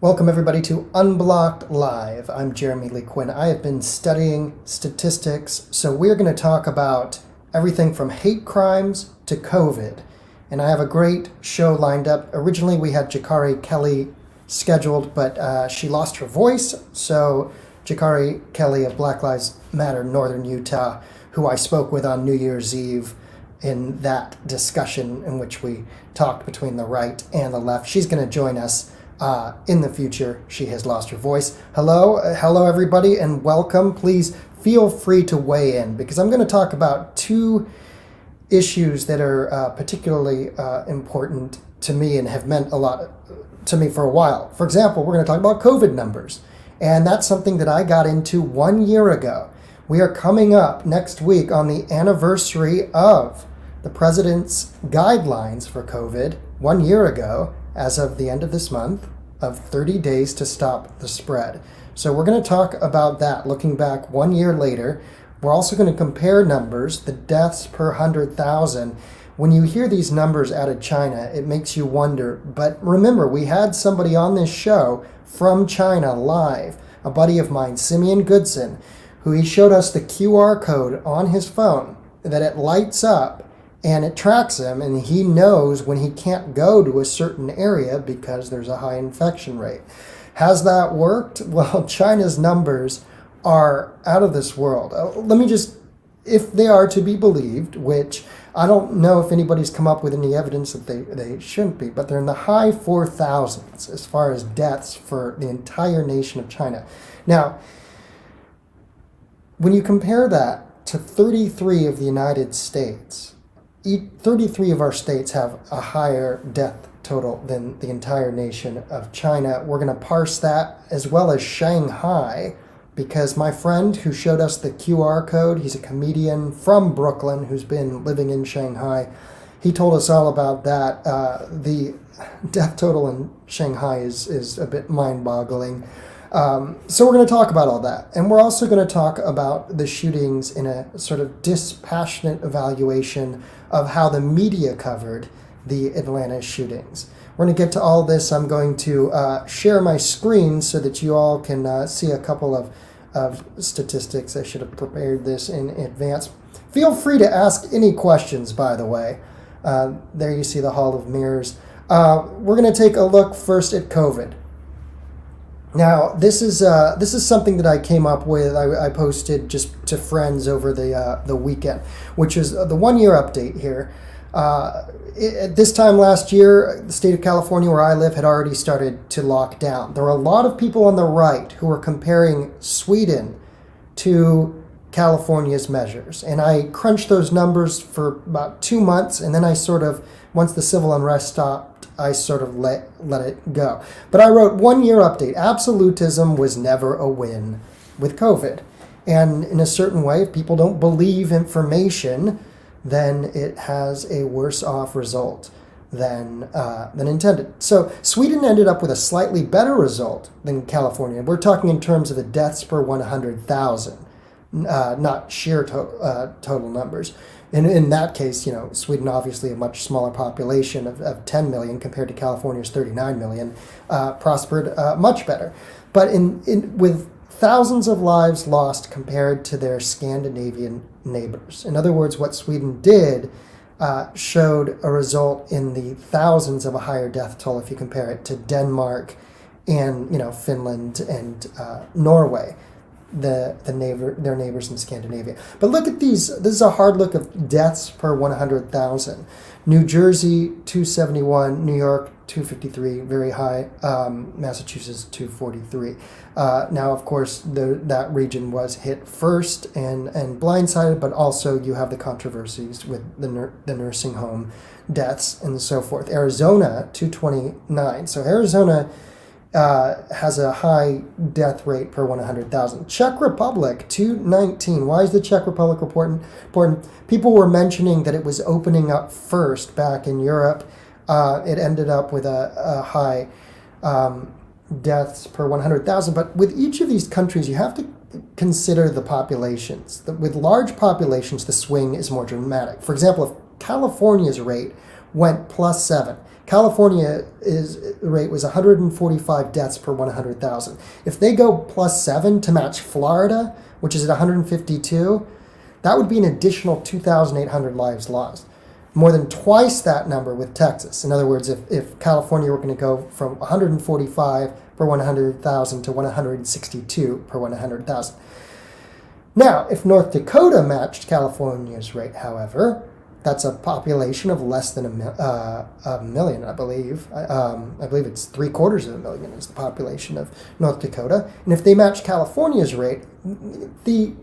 Welcome, everybody, to Unblocked Live. I'm Jeremy Lee Quinn. I have been studying statistics, so we're going to talk about everything from hate crimes to COVID. And I have a great show lined up. Originally, we had Jakari Kelly scheduled, but she lost her voice. So, Jakari Kelly of Black Lives Matter Northern Utah, who I spoke with on New Year's Eve in that discussion in which we talked between the right and the left, she's going to join us. In the future. She has lost her voice. Hello everybody, and welcome. Please feel free to weigh in because I'm going to talk about two issues that are particularly important to me and have meant a lot to me for a while. For example, we're going to talk about COVID numbers, and that's something that I got into 1 year ago. We are coming up next week on the anniversary of the president's guidelines for COVID 1 year ago, as of the end of this month, of 30 days to stop the spread. So we're going to talk about that, looking back 1 year later. We're also going to compare numbers, the deaths per 100,000. When you hear these numbers out of China, it makes you wonder. But remember, we had somebody on this show from China live, a buddy of mine, Simeon Goodson, who he showed us the QR code on his phone, that it lights up and it tracks him, and he knows when he can't go to a certain area because there's a high infection rate. Has that worked? Well, China's numbers are out of this world. Let me just, if they are to be believed, which I don't know if anybody's come up with any evidence that they shouldn't be, but they're in the high 4,000s as far as deaths for the entire nation of China. Now, when you compare that to 33 of the United States, 33 of our states have a higher death total than the entire nation of China. We're going to parse that, as well as Shanghai, because my friend who showed us the QR code, he's a comedian from Brooklyn who's been living in Shanghai. He told us all about that. The death total in Shanghai is a bit mind-boggling. So we're going to talk about all that. And we're also going to talk about the shootings in a sort of dispassionate evaluation of how the media covered the Atlanta shootings. We're going to get to all this. I'm going to share my screen so that you all can see a couple of statistics. I should have prepared this in advance. Feel free to ask any questions, by the way. There you see the Hall of Mirrors. We're going to take a look first at COVID. Now, this is something that I came up with. I posted just to friends over the weekend, which is the 1 year update here. At this time last year, the state of California, where I live, had already started to lock down. There were a lot of people on the right who were comparing Sweden to California's measures, and I crunched those numbers for about 2 months, and then I sort of, once the civil unrest stopped, I sort of let it go. But I wrote 1 year update. Absolutism was never a win with COVID. And in a certain way, if people don't believe information, then it has a worse off result than intended. So Sweden ended up with a slightly better result than California. We're talking in terms of the deaths per 100,000, not sheer total numbers. And in that case, Sweden, obviously a much smaller population of 10 million compared to California's 39 million, prospered much better. But with thousands of lives lost compared to their Scandinavian neighbors. In other words, what Sweden did showed a result in the thousands of a higher death toll if you compare it to Denmark and Finland and Norway. Their neighbors in Scandinavia. But look at these. This is a hard look of deaths per 100,000. New Jersey, 271. New York, 253, very high. Massachusetts, 243. Now, of course, that region was hit first and blindsided, but also you have the controversies with the nursing home deaths and so forth. Arizona, 229. So Arizona has a high death rate per 100,000. Czech Republic, 219. Why is the Czech Republic important? People were mentioning that it was opening up first back in Europe. It ended up with a high deaths per 100,000. But with each of these countries, you have to consider the populations. With large populations, the swing is more dramatic. For example, if California's rate went +7, California rate was 145 deaths per 100,000. If they go +7 to match Florida, which is at 152, that would be an additional 2,800 lives lost. More than twice that number with Texas. In other words, if California were going to go from 145 per 100,000 to 162 per 100,000. Now, if North Dakota matched California's rate, however, that's a population of less than a million, I believe. I believe it's 750,000 is the population of North Dakota. And if they match California's rate, the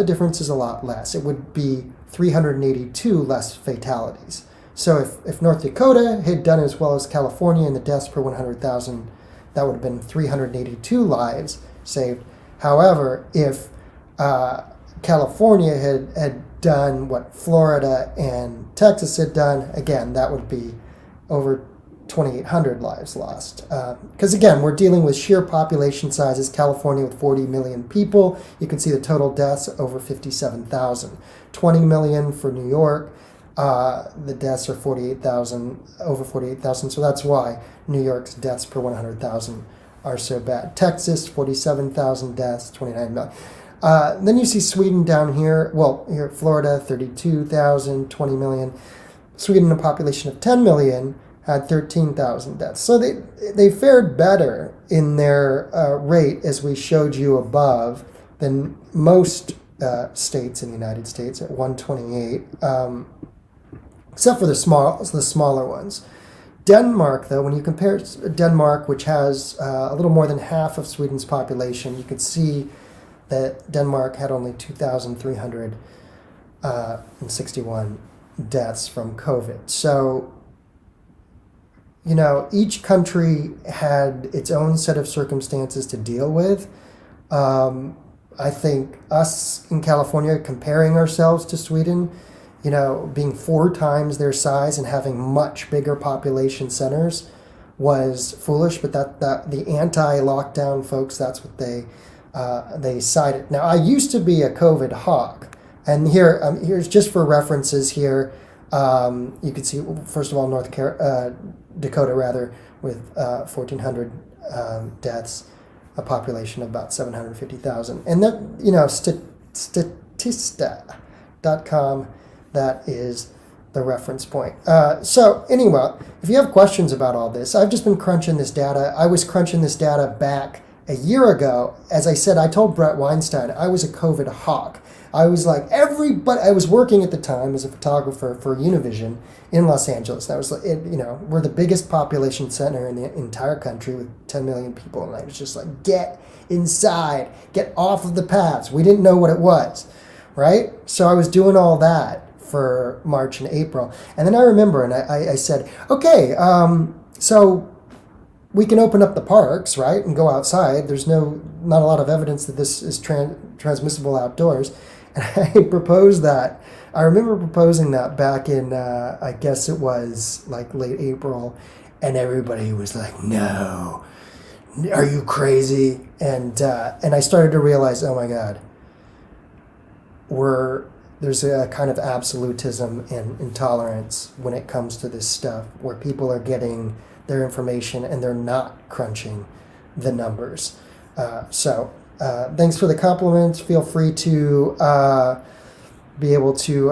difference is a lot less. It would be 382 less fatalities. So if North Dakota had done as well as California in the deaths per 100,000, that would have been 382 lives saved. However, if California had done what Florida and Texas had done, again, that would be over 2,800 lives lost. Because again, we're dealing with sheer population sizes. California with 40 million people, you can see the total deaths over 57,000. 20 million for New York, the deaths are 48,000, over 48,000. So that's why New York's deaths per 100,000 are so bad. Texas, 47,000 deaths, 29 million. Then you see Sweden down here. Well, here Florida, 32,000, 20 million. Sweden, a population of 10 million, had 13,000 deaths. So they fared better in their rate, as we showed you above, than most states in the United States at 128, except for the smaller ones. Denmark, though, when you compare Denmark, which has a little more than half of Sweden's population, you could see that Denmark had only 2,361 deaths from COVID. So, each country had its own set of circumstances to deal with. I think us in California comparing ourselves to Sweden, being 4 times their size and having much bigger population centers was foolish. But that the anti-lockdown folks, that's what they cited. Now, I used to be a COVID hawk, and here's just for references here. You can see, first of all, Dakota rather, with 1,400 deaths, a population of about 750,000. And that, Statista.com, that is the reference point. So anyway, if you have questions about all this, I've just been crunching this data. I was crunching this data back a year ago. As I said, I told Brett Weinstein I was a COVID hawk. I was like everybody. I was working at the time as a photographer for Univision in Los Angeles. That was, we're the biggest population center in the entire country with 10 million people, and I was just like, get inside, get off of the paths. We didn't know what it was, right? So I was doing all that for March and April, and then I remember, and I said, okay, so we can open up the parks, right, and go outside. There's not a lot of evidence that this is transmissible outdoors. And I proposed that. I remember proposing that back in, I guess it was like late April, and everybody was like, no, are you crazy? And I started to realize, oh my God, there's a kind of absolutism and intolerance when it comes to this stuff, where people are getting their information and they're not crunching the numbers. So thanks for the compliments. Feel free to be able to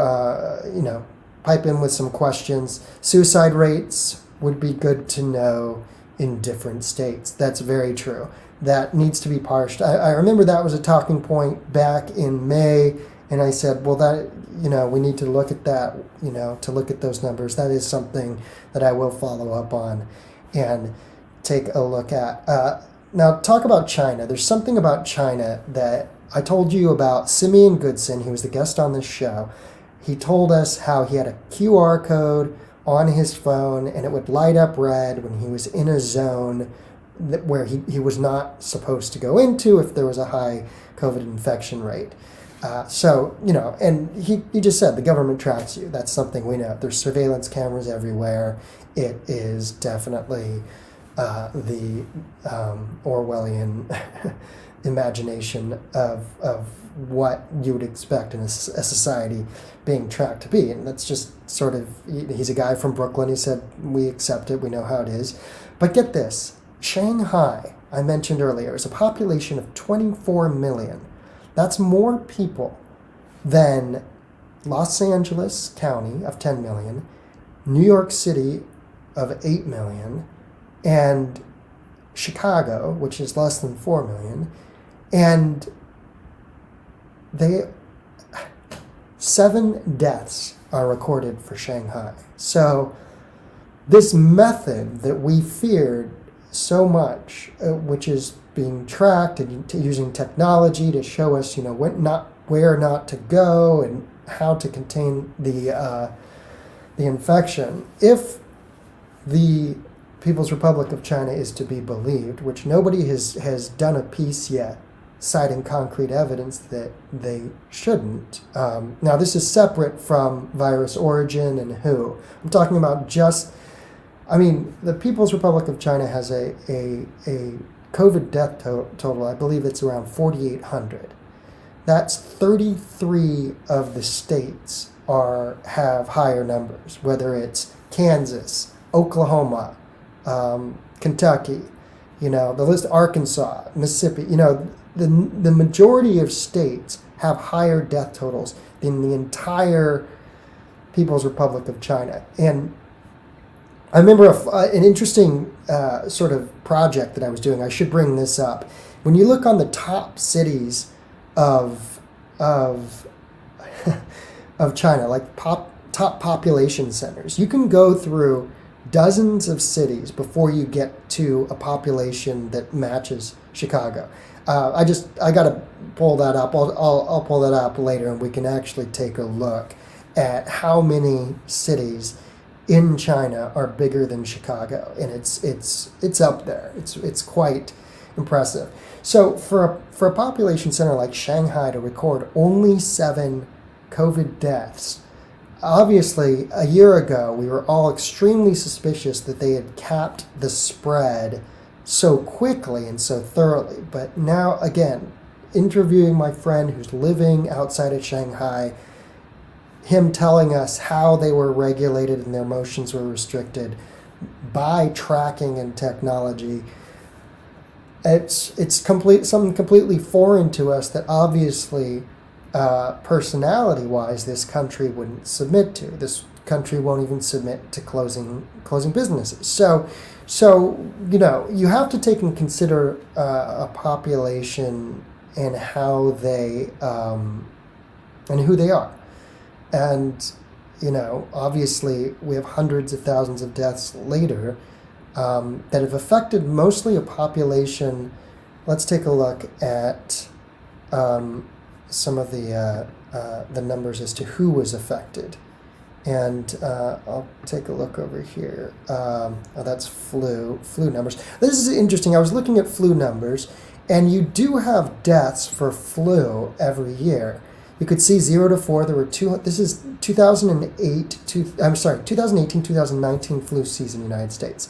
pipe in with some questions. Suicide rates would be good to know in different states. That's very true. That needs to be parsed. I remember that was a talking point back in May, and I said, well, that we need to look at that, to look at those numbers. That is something that I will follow up on and take a look at. Now, talk about China. There's something about China that I told you about. Simeon Goodson, he was the guest on this show. He told us how he had a QR code on his phone, and it would light up red when he was in a zone where he was not supposed to go into if there was a high COVID infection rate. And he just said the government tracks you. That's something we know. There's surveillance cameras everywhere. It is definitely the Orwellian imagination of what you would expect in a society being tracked to be. And that's just sort of, he's a guy from Brooklyn. He said, we accept it, we know how it is. But get this, Shanghai, I mentioned earlier, is a population of 24 million. That's more people than Los Angeles County of 10 million, New York City of 8 million, and Chicago, which is less than 4 million, and 7 deaths are recorded for Shanghai. So this method that we feared so much, which is being tracked and using technology to show us, where not to go and how to contain the infection. If the People's Republic of China is to be believed, which nobody has done a piece yet citing concrete evidence that they shouldn't. Now, this is separate from virus origin and who. I'm talking about the People's Republic of China has a COVID death total, I believe it's around 4,800. That's 33 of the states have higher numbers, whether it's Kansas, Oklahoma, Kentucky, the list, Arkansas, Mississippi, the majority of states have higher death totals than the entire People's Republic of China. And I remember an interesting sort of project that I was doing. I should bring this up. When you look on the top cities of China, like top population centers, you can go through dozens of cities before you get to a population that matches Chicago. I got to pull that up. I'll pull that up later, and we can actually take a look at how many cities in China are bigger than Chicago, and it's up there. It's quite impressive. So for a population center like Shanghai to record only 7 COVID deaths, obviously a year ago we were all extremely suspicious that they had capped the spread so quickly and so thoroughly. But now, again, interviewing my friend who's living outside of Shanghai, him telling us how they were regulated and their motions were restricted by tracking and technology, it's something completely foreign to us that obviously personality-wise this country wouldn't submit to. This country won't even submit to closing businesses. So you have to take and consider a population and how they and who they are. And, obviously we have hundreds of thousands of deaths later that have affected mostly a population. Let's take a look at some of the numbers as to who was affected. And I'll take a look over here. That's flu numbers. This is interesting. I was looking at flu numbers, and you do have deaths for flu every year. You could see 0 to 4. There were this is 2018-2019 flu season in the United States.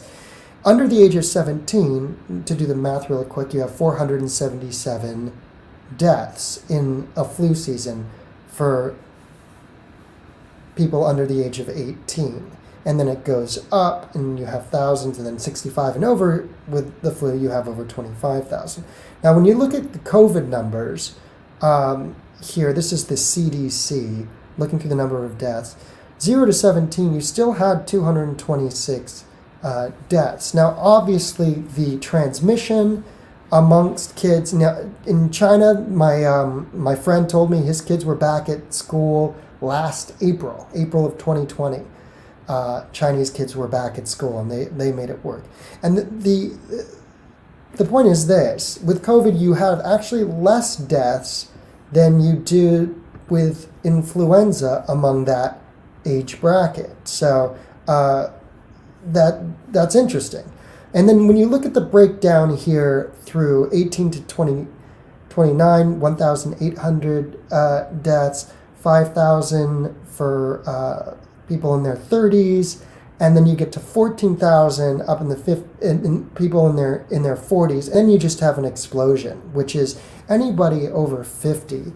Under the age of 17, to do the math really quick, you have 477 deaths in a flu season for people under the age of 18. And then it goes up, and you have thousands, and then 65 and over with the flu, you have over 25,000. Now, when you look at the COVID numbers, here, this is the CDC, looking through the number of deaths. 0 to 17, you still had 226 deaths. Now, obviously, the transmission amongst kids. Now, in China, my friend told me his kids were back at school last April of 2020. Chinese kids were back at school, and they made it work. And the point is this: with COVID, you have actually less deaths than you do with influenza among that age bracket. So that's interesting. And then when you look at the breakdown here through 18 to 29, 1,800 deaths, 5,000 for people in their 30s, and then you get to 14,000 up in the in people in their 40s, and you just have an explosion, which is anybody over 50.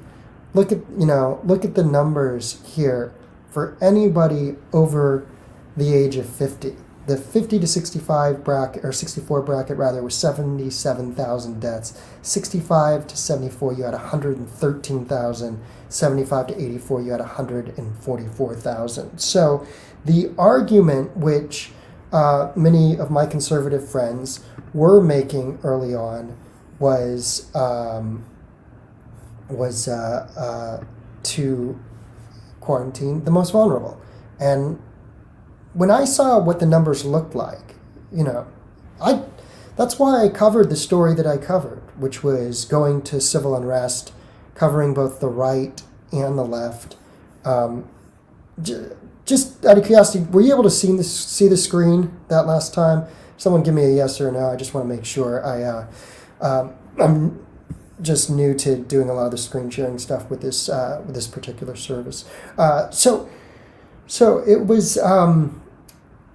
Look at the numbers here for anybody over the age of 50. The 50 to 65 bracket, or 64 bracket rather, was 77,000 deaths. 65 to 74, you had 113,000. 75 to 84, you had 144,000. So the argument which many of my conservative friends were making early on was to quarantine the most vulnerable. And when I saw what the numbers looked like, that's why I covered the story that I covered, which was going to civil unrest, covering both the right and the left. Just out of curiosity, were you able to see the screen that last time? Someone give me a yes or a no. I just want to make sure. I'm just new to doing a lot of the screen sharing stuff with this particular service. So it was.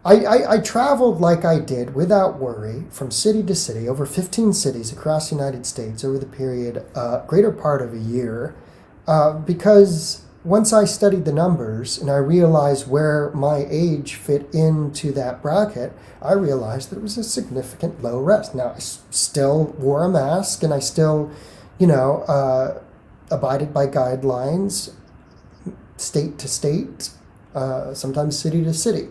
I traveled like I did without worry from city to city, over 15 cities across the United States over the period, greater part of a year, because once I studied the numbers and I realized where my age fit into that bracket, I realized that it was a significant low risk. Now, I still wore a mask and I still, abided by guidelines, state to state, sometimes city to city.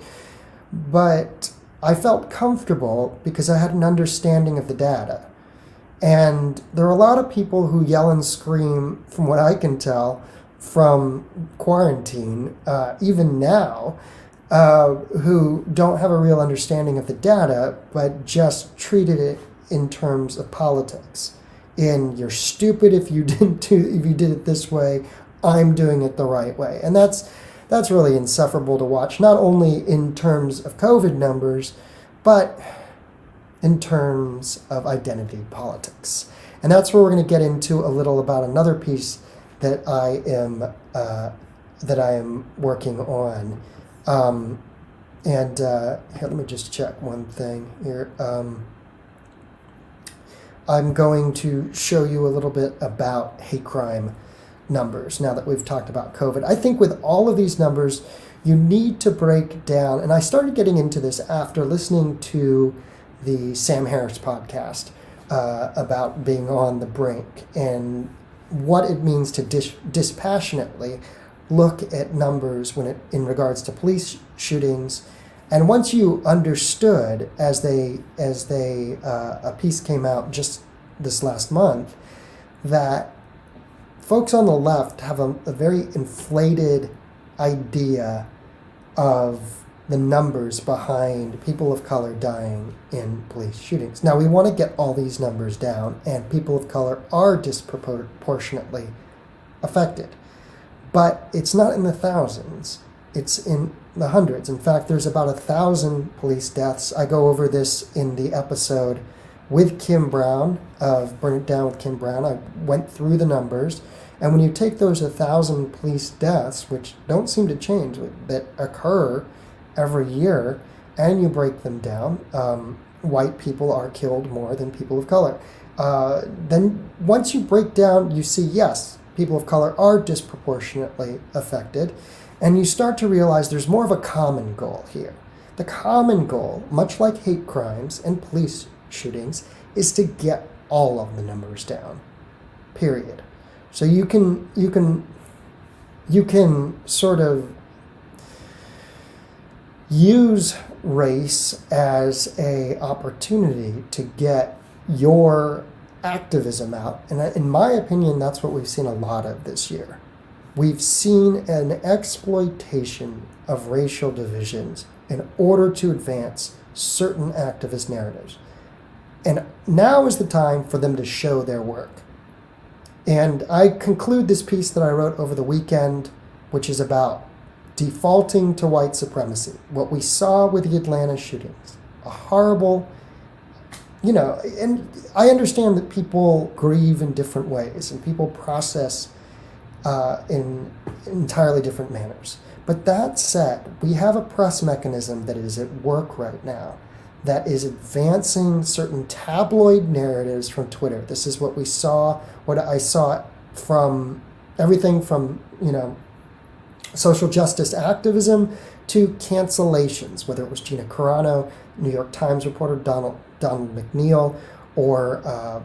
But I felt comfortable because I had an understanding of the data. And there are a lot of people who yell and scream, from what I can tell, from quarantine, even now, who don't have a real understanding of the data, but just treated it in terms of politics. You're stupid if you did it this way, I'm doing it the right way. And that's really insufferable to watch, not only in terms of COVID numbers, but in terms of identity politics. And that's where we're going to get into a little about another piece that I am working on. Here, let me just check one thing here. I'm going to show you a little bit about hate crime numbers now that we've talked about COVID. I think with all of these numbers, you need to break down, and I started getting into this after listening to the Sam Harris podcast about being on the brink and what it means to dispassionately look at numbers in regards to police shootings. And once you understood, as a piece came out just this last month, that folks on the left have a very inflated idea of the numbers behind people of color dying in police shootings. Now, we want to get all these numbers down, and people of color are disproportionately affected. But it's not in the thousands, it's in the hundreds. In fact, there's about 1,000 police deaths. I go over this in the episode with Kim Brown of Burn It Down with Kim Brown. I went through the numbers. And when you take those 1,000 police deaths, which don't seem to change, that occur every year, and you break them down, white people are killed more than people of color. Then once you break down, you see, yes, people of color are disproportionately affected, and you start to realize there's more of a common goal here. The common goal, much like hate crimes and police shootings, is to get all of the numbers down, period. So you can sort of use race as a opportunity to get your activism out. And in my opinion, that's what we've seen a lot of this year. We've seen an exploitation of racial divisions in order to advance certain activist narratives. And now is the time for them to show their work. And I conclude this piece that I wrote over the weekend, which is about defaulting to white supremacy. What we saw with the Atlanta shootings, a horrible, and I understand that people grieve in different ways and people process in entirely different manners. But that said, we have a press mechanism that is at work right now that is advancing certain tabloid narratives from Twitter. This is what I saw from everything from, social justice activism to cancellations, whether it was Gina Carano, New York Times reporter Donald McNeil, or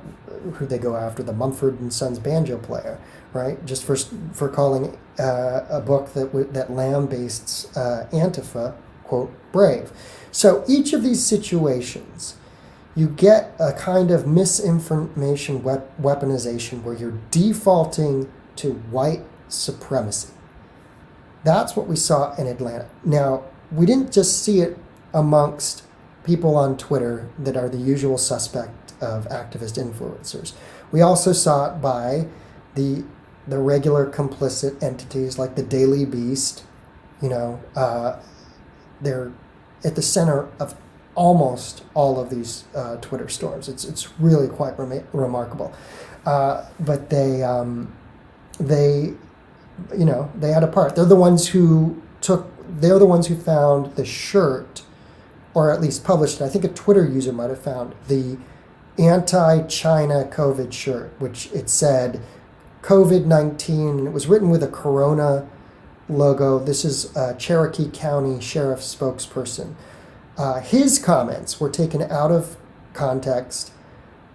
who they go after, the Mumford and Sons banjo player, right? Just for calling a book that lambastes Antifa, quote, brave. So each of these situations, you get a kind of misinformation weaponization where you're defaulting to white supremacy. That's what we saw in Atlanta. Now, we didn't just see it amongst people on Twitter that are the usual suspect of activist influencers. We also saw it by the regular complicit entities like the Daily Beast. They're at the center of almost all of these Twitter storms. It's really quite remarkable. But they had a part. They're the ones who found the shirt, or at least published it. I think a Twitter user might have found the anti-China COVID shirt, which it said COVID-19. It was written with a Corona logo. This is a Cherokee County Sheriff spokesperson. His comments were taken out of context.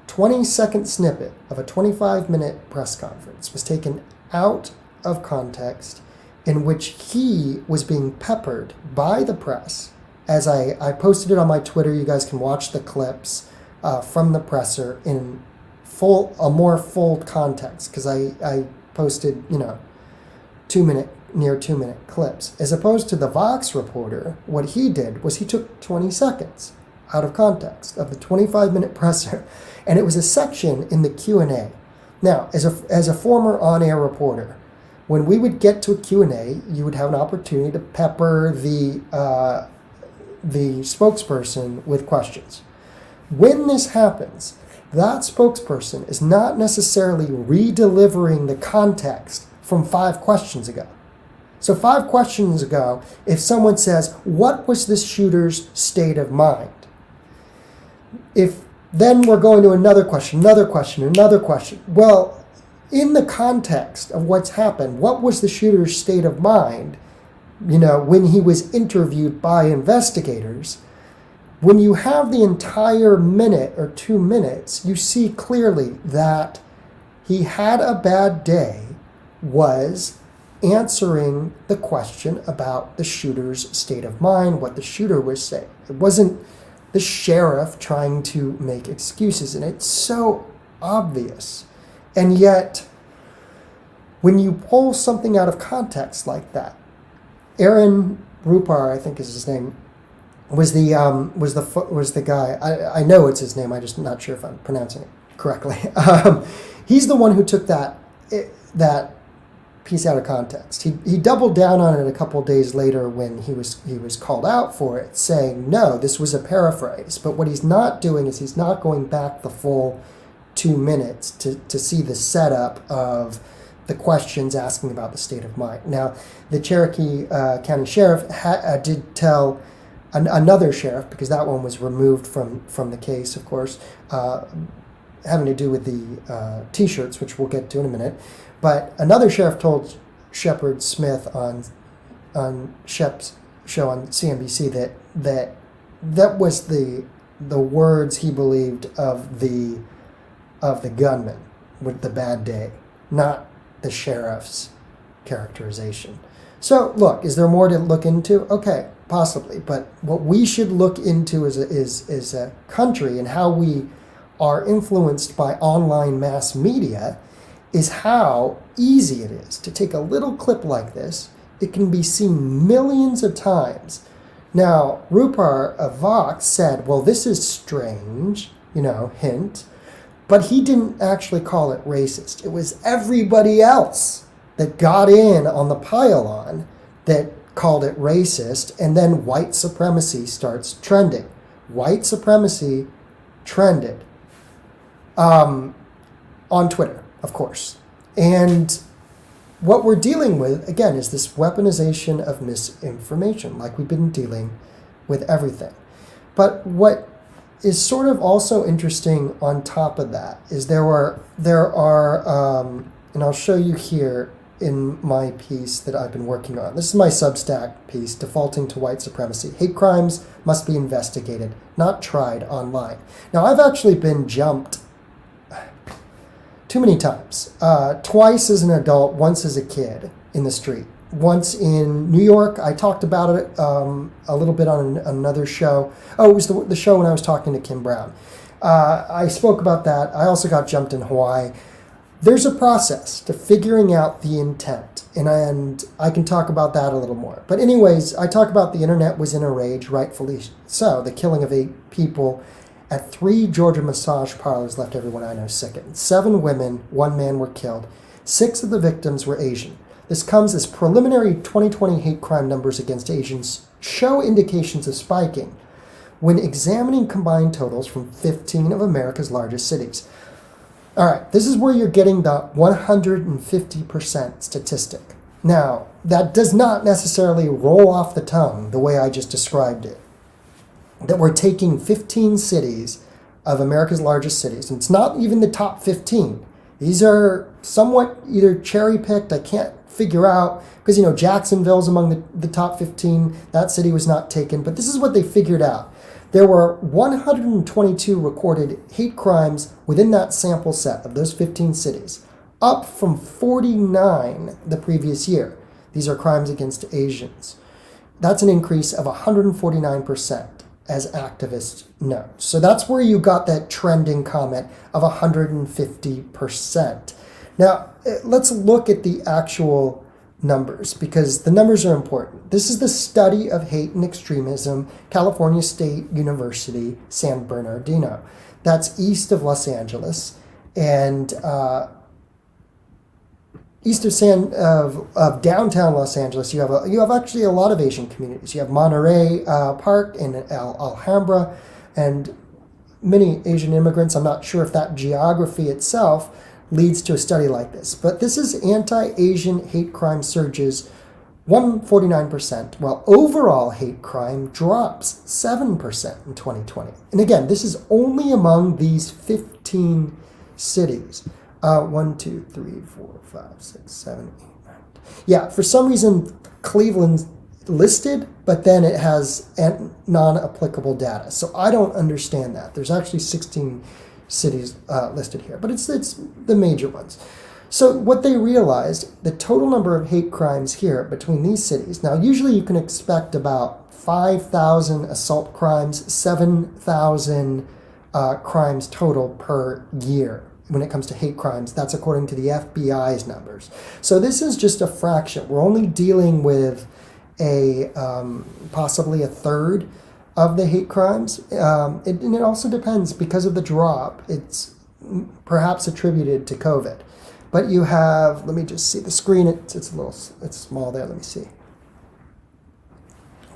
20-second snippet of a 25-minute press conference was taken out of context, in which he was being peppered by the press. As I posted it on my Twitter, you guys can watch the clips from the presser in more full context, because I posted near 2 minute clips, as opposed to the Vox reporter. What he did was he took 20 seconds out of context of the 25-minute presser, and it was a section in the Q&A. Now, as a former on-air reporter, when we would get to a Q&A, you would have an opportunity to pepper the spokesperson with questions. When this happens, that spokesperson is not necessarily redelivering the context from 5 questions ago. So 5 questions ago, if someone says, what was the shooter's state of mind? Then we're going to another question. Well, in the context of what's happened, what was the shooter's state of mind, when he was interviewed by investigators? When you have the entire minute or 2 minutes, you see clearly that he had a bad day, was answering the question about the shooter's state of mind, what the shooter was saying. It wasn't the sheriff trying to make excuses, and it's so obvious. And yet, when you pull something out of context like that, Aaron Rupar, I think is his name, was the guy. I know it's his name. I'm just not sure if I'm pronouncing it correctly. He's the one who took that piece out of context. He doubled down on it a couple of days later when he was called out for it, saying, no, this was a paraphrase. But what he's not doing is he's not going back the full 2 minutes to see the setup of the questions asking about the state of mind. Now, the Cherokee County Sheriff did tell another sheriff, because that one was removed from the case, of course, having to do with the T-shirts, which we'll get to in a minute. But another sheriff told Shepard Smith on Shep's show on CNBC that was the words he believed of the gunman with the bad day, not the sheriff's characterization. So look, is there more to look into? Okay, possibly. But what we should look into is a country, and how we are influenced by online mass media, is how easy it is to take a little clip like this. It can be seen millions of times. Now, Rupar of Vox said, well, this is strange, hint, but he didn't actually call it racist. It was everybody else that got in on the pile-on that called it racist, and then white supremacy starts trending. White supremacy trended on Twitter, of course. And what we're dealing with, again, is this weaponization of misinformation, like we've been dealing with everything. But what is sort of also interesting on top of that is there are, and I'll show you here in my piece that I've been working on. This is my Substack piece, Defaulting to White Supremacy. Hate crimes must be investigated, not tried online. Now, I've actually been jumped too many times. Twice as an adult, once as a kid in the street. Once in New York, I talked about it a little bit on another show. Oh, it was the show when I was talking to Kim Brown. I spoke about that. I also got jumped in Hawaii. There's a process to figuring out the intent, and I can talk about that a little more. But anyways, I talk about the internet was in a rage, rightfully so. The killing of 8 people at 3 Georgia massage parlors left everyone I know sickened. 7 women, 1 man were killed. 6 of the victims were Asian. This comes as preliminary 2020 hate crime numbers against Asians show indications of spiking when examining combined totals from 15 of America's largest cities. All right, this is where you're getting the 150% statistic. Now, that does not necessarily roll off the tongue the way I just described it. That we're taking 15 cities of America's largest cities, and it's not even the top 15. These are somewhat either cherry-picked, I can't figure out, because, Jacksonville's among the top 15. That city was not taken, but this is what they figured out. There were 122 recorded hate crimes within that sample set of those 15 cities, up from 49 the previous year. These are crimes against Asians. That's an increase of 149%, as activists note. So that's where you got that trending comment of 150%. Now, let's look at the actual numbers, because the numbers are important. This is the study of hate and extremism, California State University, San Bernardino. That's east of Los Angeles, and east of downtown Los Angeles, you have actually a lot of Asian communities. You have Monterey Park in Alhambra, and many Asian immigrants. I'm not sure if that geography itself leads to a study like this. But this is anti-Asian hate crime surges 149%, while overall hate crime drops 7% in 2020. And again, this is only among these 15 cities. 1, 2, 3, 4, 5, 6, 7, 8, 9. Yeah, for some reason, Cleveland's listed, but then it has non-applicable data. So I don't understand that. There's actually 16 cities listed here, but it's the major ones. So what they realized, the total number of hate crimes here between these cities, now usually you can expect about 5,000 assault crimes, 7,000 crimes total per year when it comes to hate crimes. That's according to the FBI's numbers. So this is just a fraction. We're only dealing with possibly a third of the hate crimes. And it also depends, because of the drop, it's perhaps attributed to COVID. But you have, let me just see the screen, it's small there, let me see.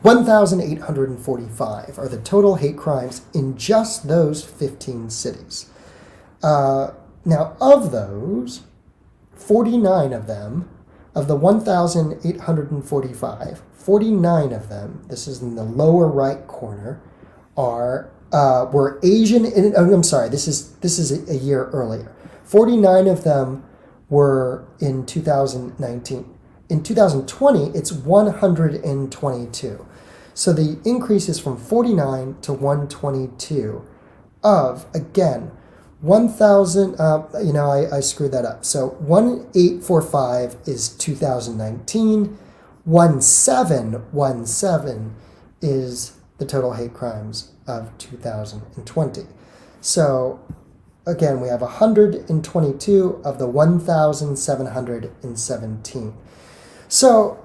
1,845 are the total hate crimes in just those 15 cities. Now, of those, 49 of them, of the 1,845, 49 of them, this is in the lower right corner, were Asian. I'm sorry, this is a year earlier. 49 of them were in 2019. In 2020, it's 122. So the increase is from 49 to 122 of, again, 1,000, I screwed that up. So 1,845 is 2019. 1,717 is the total hate crimes of 2020. So again, we have 122 of the 1,717. So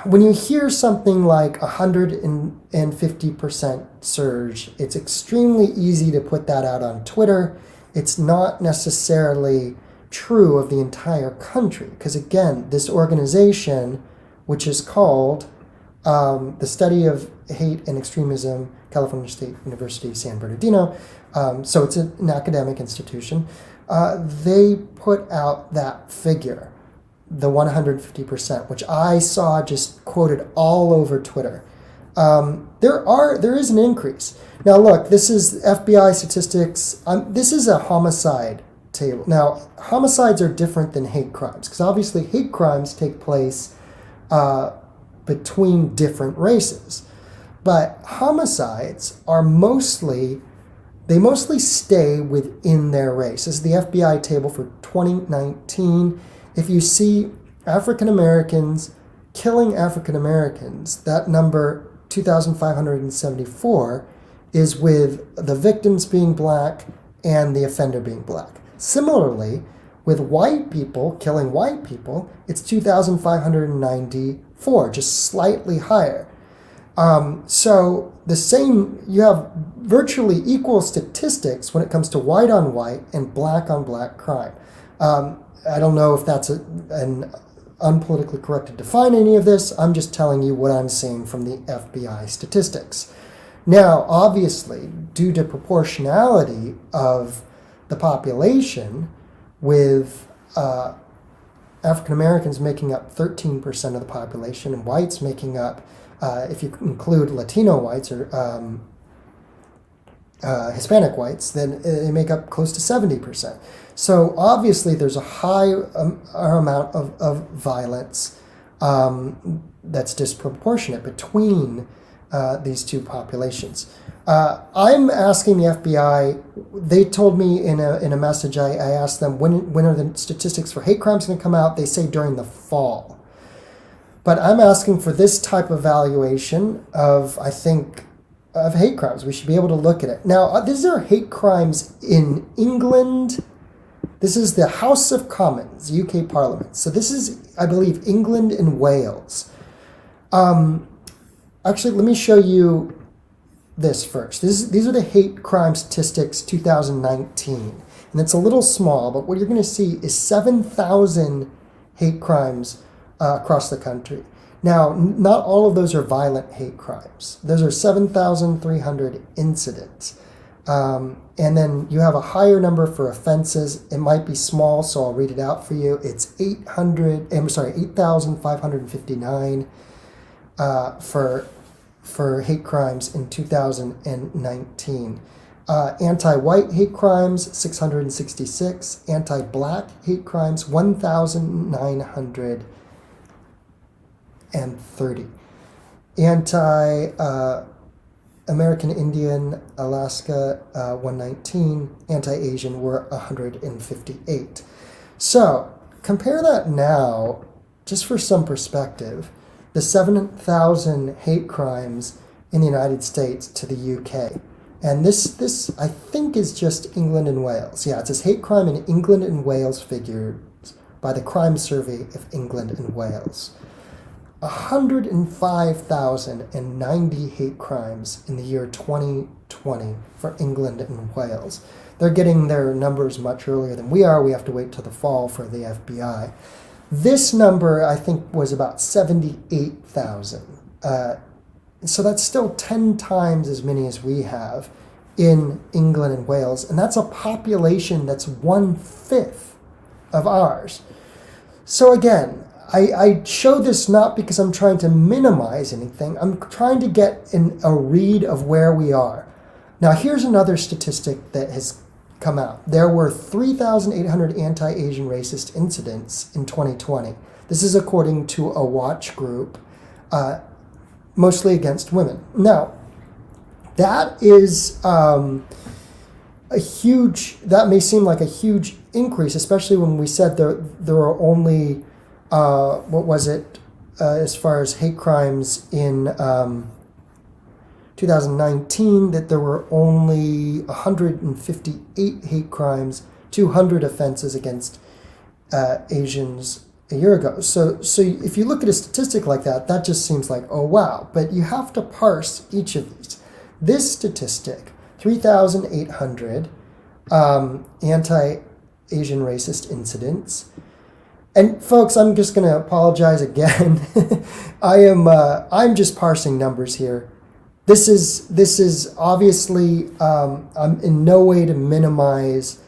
when you hear something like 150% surge, it's extremely easy to put that out on Twitter. It's not necessarily true of the entire country, because again, this organization, which is called the Study of Hate and Extremism, California State University, San Bernardino, so it's an academic institution, they put out that figure. the 150%, which I saw just quoted all over Twitter. There is an increase. Now look, this is FBI statistics. This is a homicide table. Now, homicides are different than hate crimes, because obviously hate crimes take place between different races. But homicides are mostly stay within their race. This is the FBI table for 2019. If you see African Americans killing African Americans, that number 2,574 is with the victims being black and the offender being black. Similarly, with white people killing white people, it's 2,594, just slightly higher. So the same, you have virtually equal statistics when it comes to white on white and black on black crime. I don't know if that's an unpolitically correct to define any of this. I'm just telling you what I'm seeing from the FBI statistics. Now, obviously, due to proportionality of the population, with African Americans making up 13% of the population and whites making up, if you include Latino whites or Hispanic whites, then they make up close to 70%. So obviously there's a high amount of violence that's disproportionate between these two populations. I'm asking the FBI, they told me in a message, I asked them, when are the statistics for hate crimes going to come out? They say during the fall. But I'm asking for this type of evaluation of hate crimes. We should be able to look at it. Now, these are hate crimes in England. This is the House of Commons, UK Parliament. So this is, I believe, England and Wales. Actually, let me show you this first. These are the hate crime statistics 2019. And it's a little small, but what you're going to see is 7,000 hate crimes across the country. Now, not all of those are violent hate crimes. Those are 7,300 incidents. And then you have a higher number for offenses. It might be small, so I'll read it out for you. It's 8,559 for hate crimes in 2019. Anti-white hate crimes, 666. Anti-black hate crimes, 1,930. Anti-American Indian, Alaska, 119. Anti-Asian were 158. So compare that now, just for some perspective, the 7,000 hate crimes in the United States to the UK. And this I think is just England and Wales. Yeah, it says hate crime in England and Wales figures by the Crime Survey of England and Wales. 105,090 hate crimes in the year 2020 for England and Wales. They're getting their numbers much earlier than we are. We have to wait till the fall for the FBI. This number, I think, was about 78,000. So that's still 10 times as many as we have in England and Wales. And that's a population that's 1/5 of ours. So again, I show this not because I'm trying to minimize anything. I'm trying to get a read of where we are. Now, here's another statistic that has come out. There were 3,800 anti-Asian racist incidents in 2020. This is according to a watch group, mostly against women. Now, that is that may seem like a huge increase, especially when we said there were only, as far as hate crimes in 2019, that there were only 158 hate crimes, 200 offenses against Asians a year ago. So if you look at a statistic like that, that just seems like, oh wow. But you have to parse each of these. This statistic, 3,800 anti-Asian racist incidents. And folks, I'm just going to apologize again. I'm just parsing numbers here. This is obviously, I'm in no way to minimize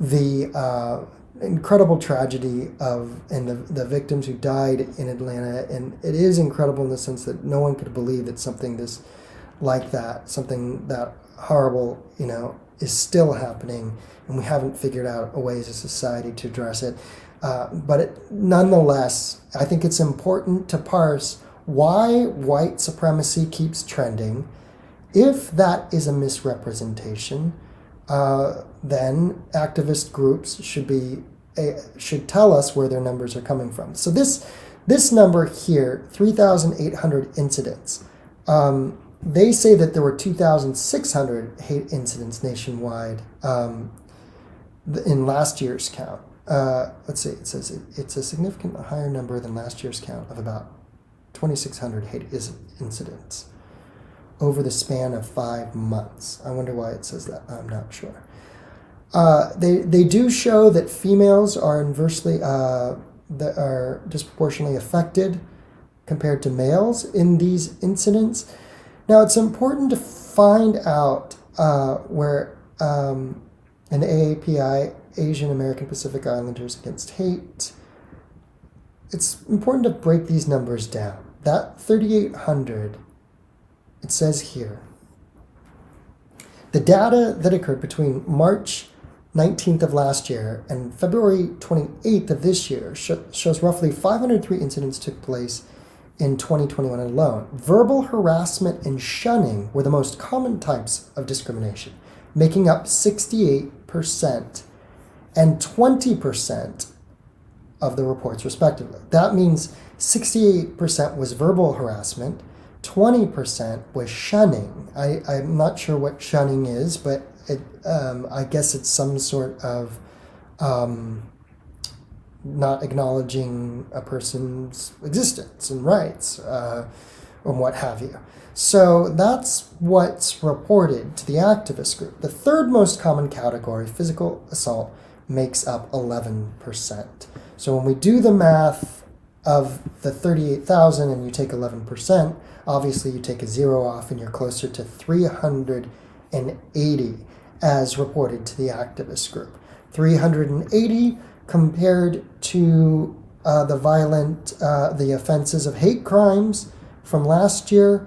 the incredible tragedy and the victims who died in Atlanta, and it is incredible in the sense that no one could believe that something something that horrible, is still happening, and we haven't figured out a way as a society to address it. Nonetheless, I think it's important to parse why white supremacy keeps trending. If that is a misrepresentation, then activist groups should tell us where their numbers are coming from. So this number here, 3,800 incidents. They say that there were 2,600 hate incidents nationwide in last year's count. Let's see, it says it's a significantly higher number than last year's count of about 2,600 hate incidents over the span of 5 months. I wonder why it says that. I'm not sure. They do show that females are that are disproportionately affected compared to males in these incidents. Now, it's important to find out where in the AAPI, Asian American Pacific Islanders Against Hate, it's important to break these numbers down. That 3,800, it says here, the data that occurred between March 19th of last year and February 28th of this year shows roughly 503 incidents took place in 2021 alone. Verbal harassment and shunning were the most common types of discrimination, making up 68% and 20% of the reports respectively. That means 68% was verbal harassment, 20% was shunning. I'm not sure what shunning is, but I guess it's some sort of not acknowledging a person's existence and rights, or what have you. So that's what's reported to the activist group. The third most common category, physical assault, makes up 11%. So when we do the math of the 38,000 and you take 11%, obviously you take a zero off and you're closer to 380 as reported to the activist group. 380 compared to the offenses of hate crimes from last year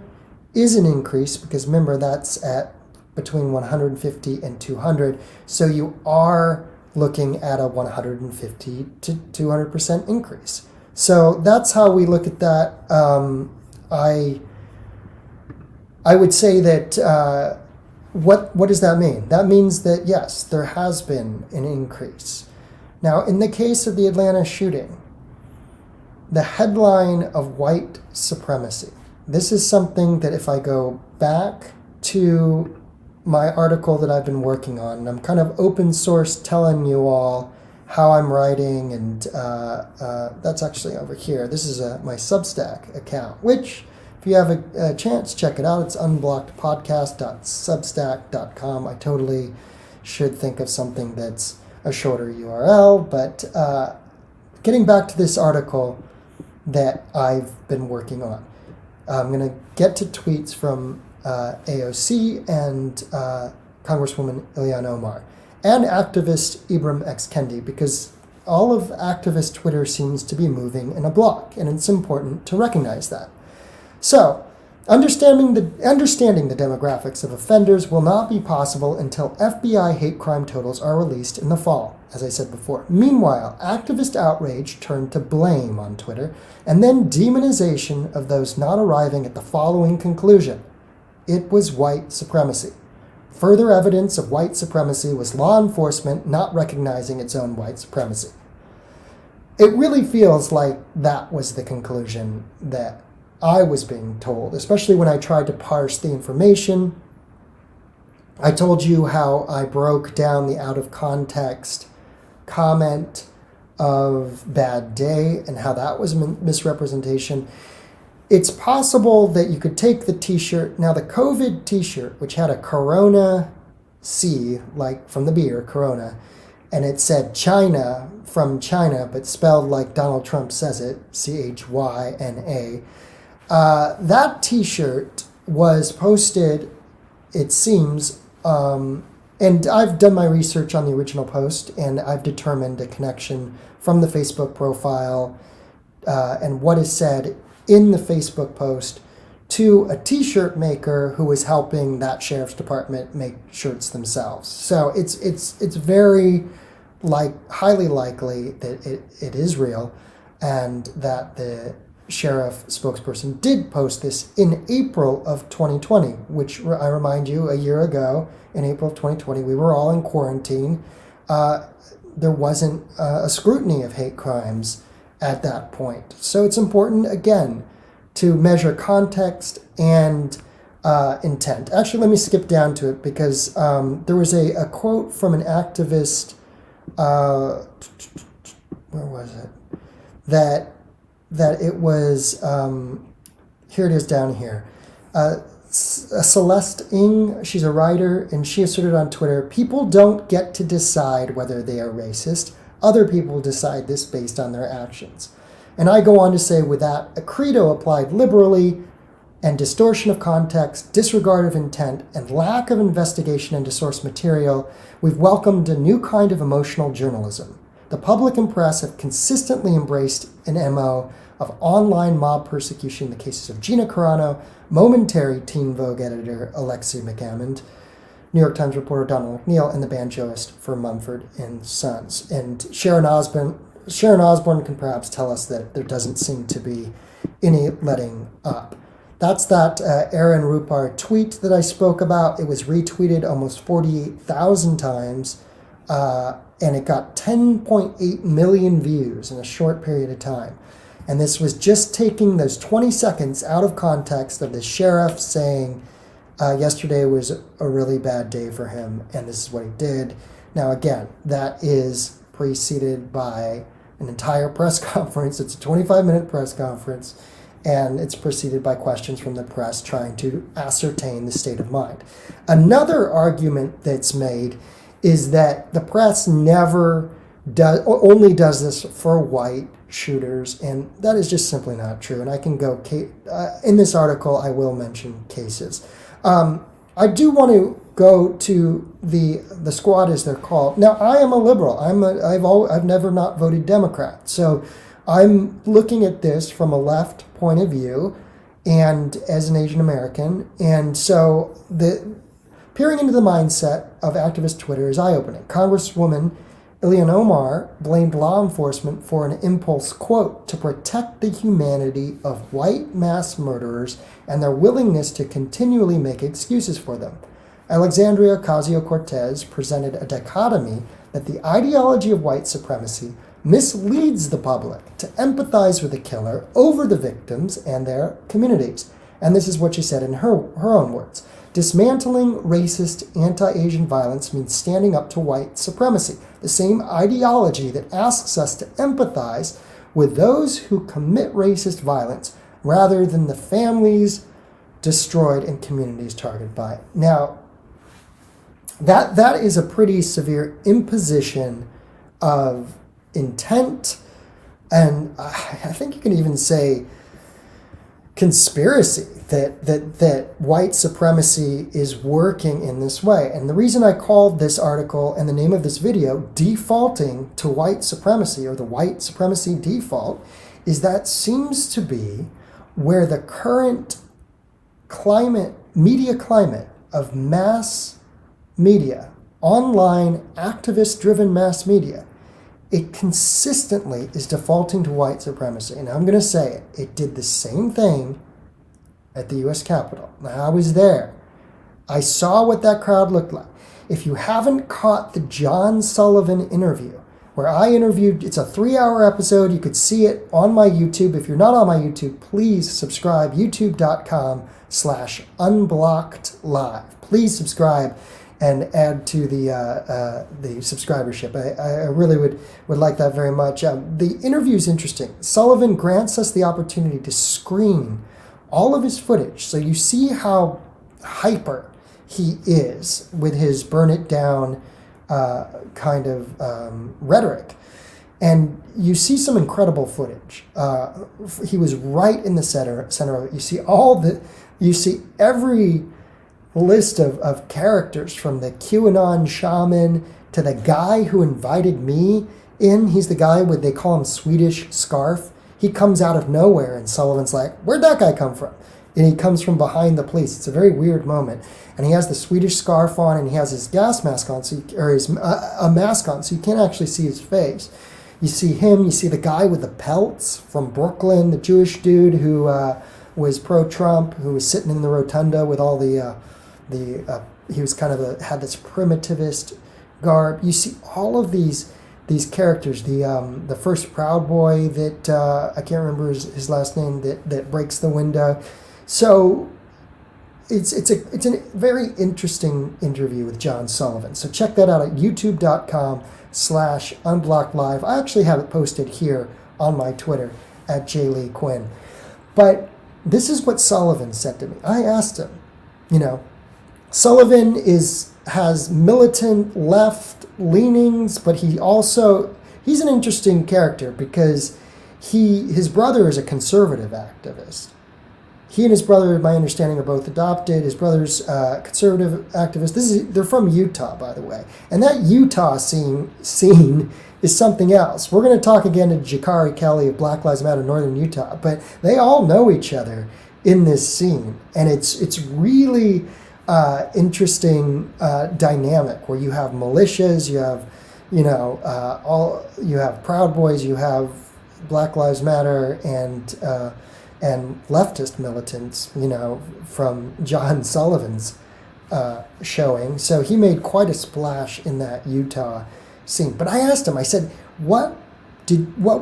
is an increase, because remember that's at between 150 and 200. So you are looking at a 150 to 200% increase. So that's how we look at that. I would say that what does that mean? That means that yes, there has been an increase. Now, in the case of the Atlanta shooting, the headline of white supremacy. This is something that if I go back to my article that I've been working on, and I'm kind of open source telling you all how I'm writing, and that's actually over here. This is my Substack account, which if you have a chance, check it out. It's unblockedpodcast.substack.com. I totally should think of something that's a shorter URL, but getting back to this article that I've been working on. I'm going to get to tweets from AOC and Congresswoman Ilhan Omar and activist Ibram X. Kendi, because all of activist Twitter seems to be moving in a block, and it's important to recognize that. So, understanding the demographics of offenders will not be possible until FBI hate crime totals are released in the fall, as I said before. Meanwhile, activist outrage turned to blame on Twitter, and then demonization of those not arriving at the following conclusion: it was white supremacy. Further evidence of white supremacy was law enforcement not recognizing its own white supremacy. It really feels like that was the conclusion that I was being told, especially when I tried to parse the information. I told you how I broke down the out of context comment of Bad Day and how that was a misrepresentation. It's possible that you could take the t-shirt, now the COVID t-shirt, which had a Corona C, like from the beer, Corona, and it said China from China, but spelled like Donald Trump says it, CHYNA. That t-shirt was posted, it seems, And I've done my research on the original post, and I've determined a connection from the Facebook profile and what is said in the Facebook post to a T-shirt maker who is helping that sheriff's department make shirts themselves. So it's very highly likely that it is real, and that the sheriff spokesperson did post this in April of 2020, which I remind you, a year ago in April of 2020, we were all in quarantine. There wasn't a scrutiny of hate crimes at that point. So it's important, again, to measure context and intent. Actually, let me skip down to it, because there was a quote from an activist, where was it? That it was, here it is down here. Celeste Ng, she's a writer, and she asserted on Twitter, "People don't get to decide whether they are racist. Other people decide this based on their actions." And I go on to say, with that, a credo applied liberally and distortion of context, disregard of intent, and lack of investigation into source material, we've welcomed a new kind of emotional journalism. The public and press have consistently embraced an MO of online mob persecution in the cases of Gina Carano, momentary Teen Vogue editor Alexei McAmmond, New York Times reporter Donald McNeil, and the banjoist for Mumford and Sons. And Sharon Osbourne can perhaps tell us that there doesn't seem to be any letting up. That's that Aaron Rupar tweet that I spoke about. It was retweeted almost 48,000 times, and it got 10.8 million views in a short period of time. And this was just taking those 20 seconds out of context of the sheriff saying yesterday was a really bad day for him, and this is what he did. Now, again, that is preceded by an entire press conference. It's a 25-minute press conference, and it's preceded by questions from the press trying to ascertain the state of mind. Another argument that's made is that the press only does this for white shooters, and that is just simply not true. And I can go, in this article, I will mention cases. I do want to go to the squad, as they're called. Now, I am a liberal. I've never not voted Democrat. So I'm looking at this from a left point of view, and as an Asian American. And so peering into the mindset of activist Twitter is eye-opening. Congresswoman Ilhan Omar blamed law enforcement for an impulse, quote, to protect the humanity of white mass murderers and their willingness to continually make excuses for them. Alexandria Ocasio-Cortez presented a dichotomy that the ideology of white supremacy misleads the public to empathize with the killer over the victims and their communities. And this is what she said in her own words. Dismantling racist anti-Asian violence means standing up to white supremacy, the same ideology that asks us to empathize with those who commit racist violence rather than the families destroyed and communities targeted by it. Now, that is a pretty severe imposition of intent, and I think you can even say conspiracy, that white supremacy is working in this way. And the reason I called this article and the name of this video Defaulting to White Supremacy, or the White Supremacy Default, is that seems to be where the current media climate of mass media, online activist-driven mass media, it consistently is defaulting to white supremacy. And I'm going to say it. It did the same thing at the U.S. Capitol. Now, I was there. I saw what that crowd looked like. If you haven't caught the John Sullivan interview, where I interviewed, it's a 3-hour episode. You could see it on my YouTube. If you're not on my YouTube, please subscribe, youtube.com/unblockedlive. Please subscribe and add to the subscribership. I really would like that very much. The interview is interesting. Sullivan grants us the opportunity to screen all of his footage, so you see how hyper he is with his burn it down kind of rhetoric. And you see some incredible footage. He was right in the center of it. You see every list of characters, from the QAnon shaman to the guy who invited me in. He's the guy with, they call him Swedish Scarf. He comes out of nowhere, and Sullivan's like, "Where'd that guy come from?" And he comes from behind the police. It's a very weird moment. And he has the Swedish scarf on, and he has his gas mask on, a mask on, so you can't actually see his face. You see him, you see the guy with the pelts from Brooklyn, the Jewish dude who was pro-Trump, who was sitting in the rotunda with all he was kind of had this primitivist garb. You see all of these characters. The first Proud Boy that I can't remember his last name, that breaks the window. So it's a very interesting interview with John Sullivan. So check that out at youtube.com/unblockedlive. I actually have it posted here on my Twitter at jleequinn. But this is what Sullivan said to me. I asked him, Sullivan has militant left leanings, but he's an interesting character because his brother is a conservative activist. He and his brother, my understanding, are both adopted. His brother's conservative activist. They're from Utah, by the way. And that Utah scene is something else. We're going to talk again to Jakari Kelly of Black Lives Matter Northern Utah, but they all know each other in this scene. And it's really interesting dynamic where you have militias, you have, you have Proud Boys, you have Black Lives Matter, and leftist militants, from John Sullivan's showing. So he made quite a splash in that Utah scene. But I asked him, I said, what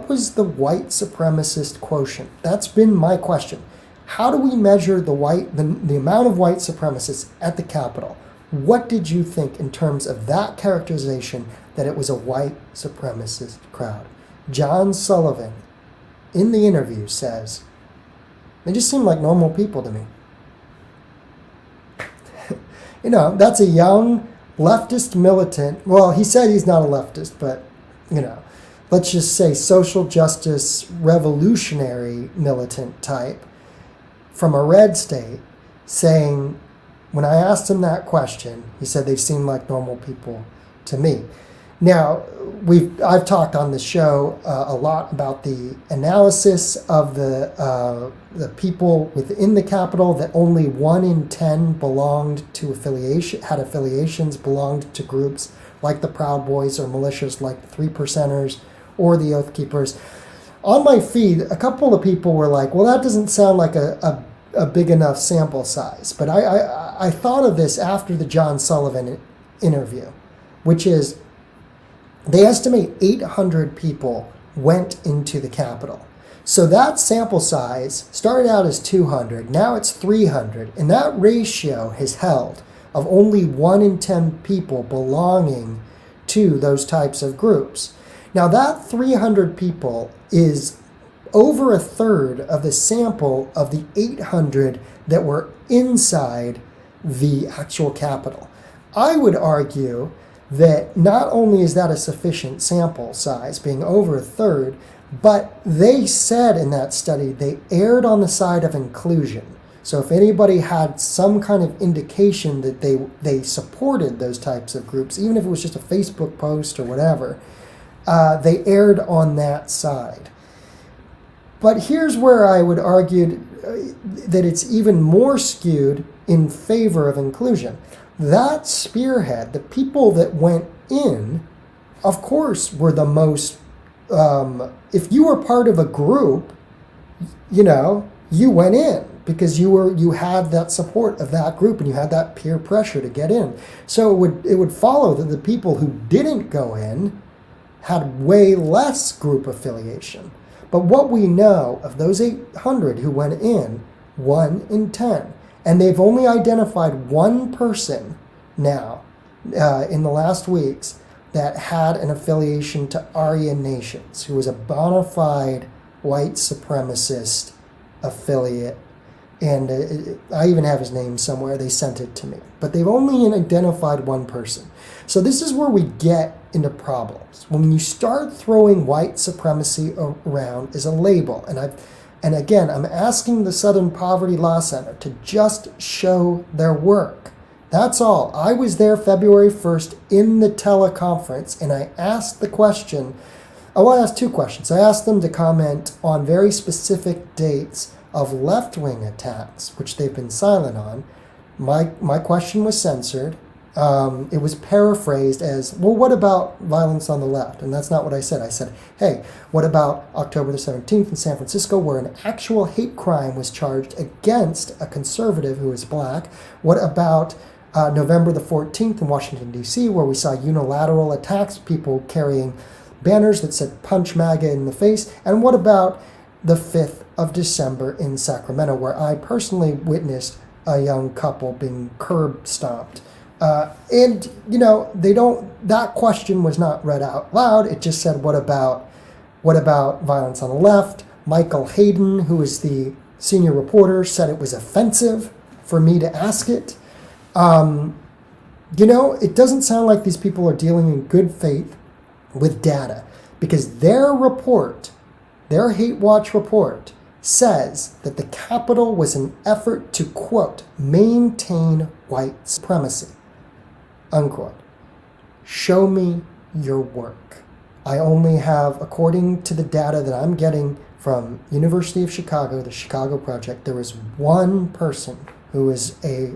was the white supremacist quotient? That's been my question. How do we measure the amount of white supremacists at the Capitol? What did you think in terms of that characterization that it was a white supremacist crowd? John Sullivan, in the interview, says, "They just seem like normal people to me." That's a young leftist militant. Well, he said he's not a leftist, but, let's just say social justice revolutionary militant type from a red state, saying, when I asked him that question, he said they seem like normal people to me. Now, I've talked on the show a lot about the analysis of the people within the Capitol, that only 1 in 10 belonged to had affiliations, belonged to groups like the Proud Boys or militias like the Three Percenters or the Oath Keepers. On my feed, a couple of people were like, well, that doesn't sound like a big enough sample size. But I thought of this after the John Sullivan interview, which is, they estimate 800 people went into the Capitol. So that sample size started out as 200, now it's 300, and that ratio has held of only 1 in 10 people belonging to those types of groups. Now that 300 people is over a third of the sample of the 800 that were inside the actual Capitol. I would argue that not only is that a sufficient sample size, being over a third, but they said in that study they erred on the side of inclusion. So if anybody had some kind of indication that they supported those types of groups, even if it was just a Facebook post or whatever, they erred on that side. But here's where I would argue that it's even more skewed in favor of inclusion. That spearhead, the people that went in, of course, were the most, if you were part of a group, you went in because you had that support of that group and you had that peer pressure to get in. So it would follow that the people who didn't go in had way less group affiliation. But what we know of those 800 who went in, 1 in 10. And they've only identified one person now in the last weeks that had an affiliation to Aryan Nations, who was a bona fide white supremacist affiliate. And I even have his name somewhere. They sent it to me. But they've only identified one person. So this is where we get into problems. When you start throwing white supremacy around as a label, and again, I'm asking the Southern Poverty Law Center to just show their work. That's all. I was there February 1st in the teleconference, and I asked the question. I asked two questions. I asked them to comment on very specific dates of left-wing attacks, which they've been silent on. My question was censored. It was paraphrased as, well, what about violence on the left? And that's not what I said. I said, hey, what about October the 17th in San Francisco, where an actual hate crime was charged against a conservative who is black? What about November the 14th in Washington, D.C., where we saw unilateral attacks, people carrying banners that said punch MAGA in the face? And what about the 5th of December in Sacramento, where I personally witnessed a young couple being curb stomped? And, that question was not read out loud. It just said, what about violence on the left? Michael Hayden, who is the senior reporter, said it was offensive for me to ask it. It doesn't sound like these people are dealing in good faith with data, because their Hate Watch report, says that the Capitol was an effort to, quote, maintain white supremacy, unquote. Show me your work. I only have, according to the data that I'm getting from University of Chicago, the Chicago Project, there is one person who is a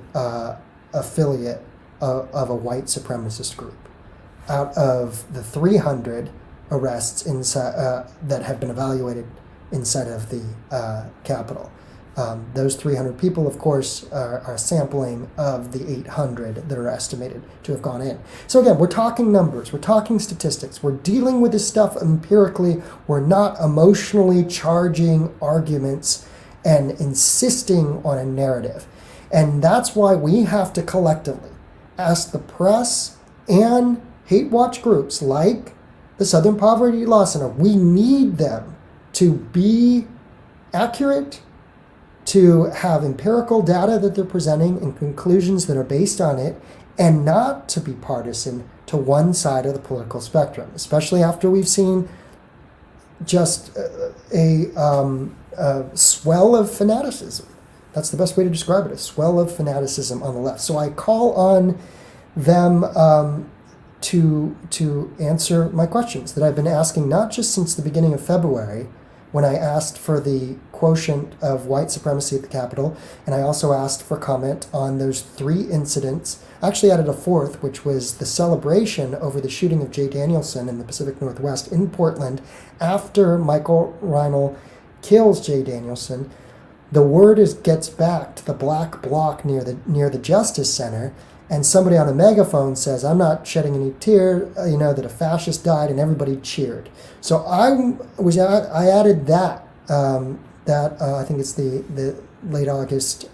affiliate of a white supremacist group out of the 300 arrests that have been evaluated inside of the Capitol. Those 300 people, of course, are a sampling of the 800 that are estimated to have gone in. So again, we're talking numbers, we're talking statistics, we're dealing with this stuff empirically, we're not emotionally charging arguments and insisting on a narrative. And that's why we have to collectively ask the press and hate watch groups like the Southern Poverty Law Center, we need them to be accurate, to have empirical data that they're presenting and conclusions that are based on it, and not to be partisan to one side of the political spectrum, especially after we've seen just a swell of fanaticism. That's the best way to describe it, a swell of fanaticism on the left. So I call on them to answer my questions that I've been asking, not just since the beginning of February, when I asked for the quotient of white supremacy at the Capitol, and I also asked for comment on those 3 incidents. I actually added a 4th, which was the celebration over the shooting of Jay Danielson in the Pacific Northwest in Portland. After Michael Reinl kills Jay Danielson, the word gets back to the black bloc near the Justice Center, and somebody on a megaphone says, "I'm not shedding any tears, that a fascist died," and everybody cheered. So I added that. I think it's the late August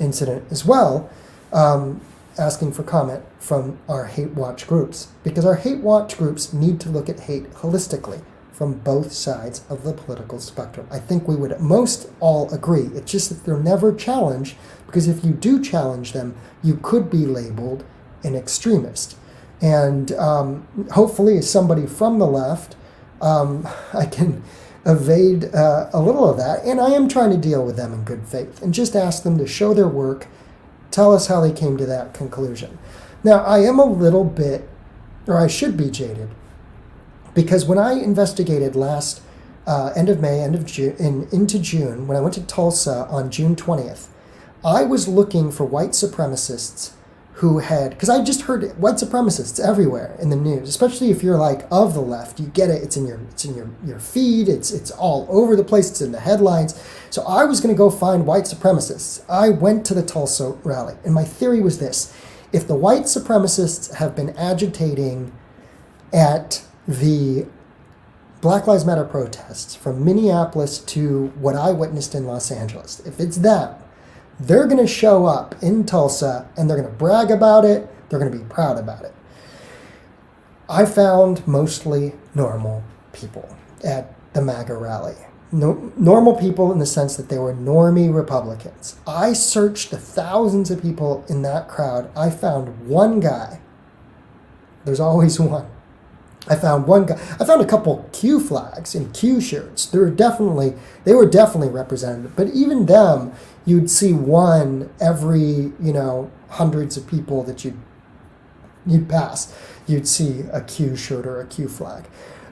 incident as well, asking for comment from our hate watch groups, because our hate watch groups need to look at hate holistically from both sides of the political spectrum. I think we would most all agree. It's just that they're never challenged, because if you do challenge them, you could be labeled an extremist. And hopefully, as somebody from the left, I can evade a little of that. And I am trying to deal with them in good faith and just ask them to show their work, tell us how they came to that conclusion. Now, I am a little bit, or I should be jaded, because when I investigated last end of May, end of June, into June, when I went to Tulsa on June 20th, I was looking for white supremacists who had, because I just heard white supremacists everywhere in the news, especially if you're like of the left, you get it. It's in your feed. It's all over the place. It's in the headlines. So I was going to go find white supremacists. I went to the Tulsa rally, and my theory was this: if the white supremacists have been agitating at the Black Lives Matter protests from Minneapolis to what I witnessed in Los Angeles, if it's them, they're going to show up in Tulsa and they're going to brag about it. They're going to be proud about it. I found mostly normal people at the MAGA rally. Normal people in the sense that they were normie Republicans. I searched the thousands of people in that crowd. I found one guy. There's always one. I found one guy. I found a couple Q flags and Q shirts. They were definitely representative. But even them, you'd see one every, hundreds of people that you'd pass, you'd see a Q shirt or a Q flag.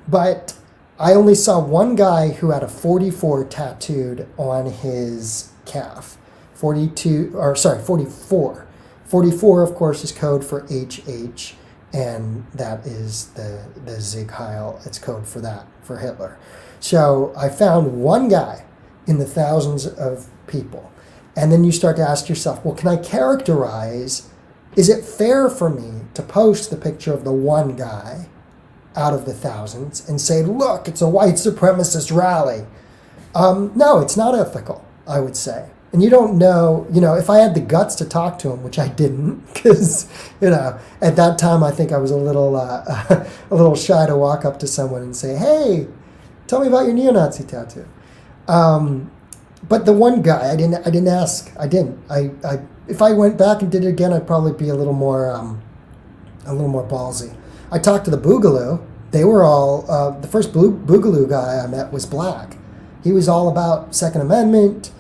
But I only saw one guy who had a 44 tattooed on his calf. 44. 44, of course, is code for HH, and that is the Sieg Heil. It's code for that, for Hitler. So I found one guy in the thousands of people. And then you start to ask yourself, well, can I characterize, is it fair for me to post the picture of the one guy out of the thousands and say, look, it's a white supremacist rally? No, it's not ethical, I would say. And you don't know, if I had the guts to talk to him, which I didn't, because, at that time I think I was a little shy to walk up to someone and say, hey, tell me about your neo-Nazi tattoo. But the one guy, I didn't ask. I didn't. If I went back and did it again, I'd probably be a little more ballsy. I talked to the Boogaloo. They were all, the first Boogaloo guy I met was black. He was all about Second Amendment.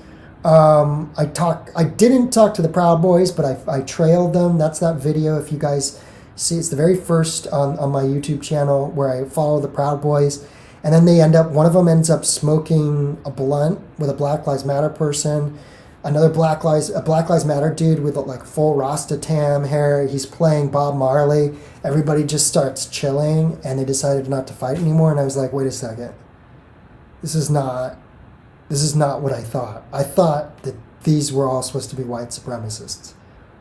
I didn't talk to the Proud Boys, but I trailed them. That's that video. If you guys see, it's the very first on my YouTube channel where I follow the Proud Boys. And then one of them ends up smoking a blunt with a Black Lives Matter person. Another Black Lives Matter dude with like full Rasta tam hair. He's playing Bob Marley. Everybody just starts chilling, and they decided not to fight anymore. And I was like, wait a second. This is not what I thought. I thought that these were all supposed to be white supremacists.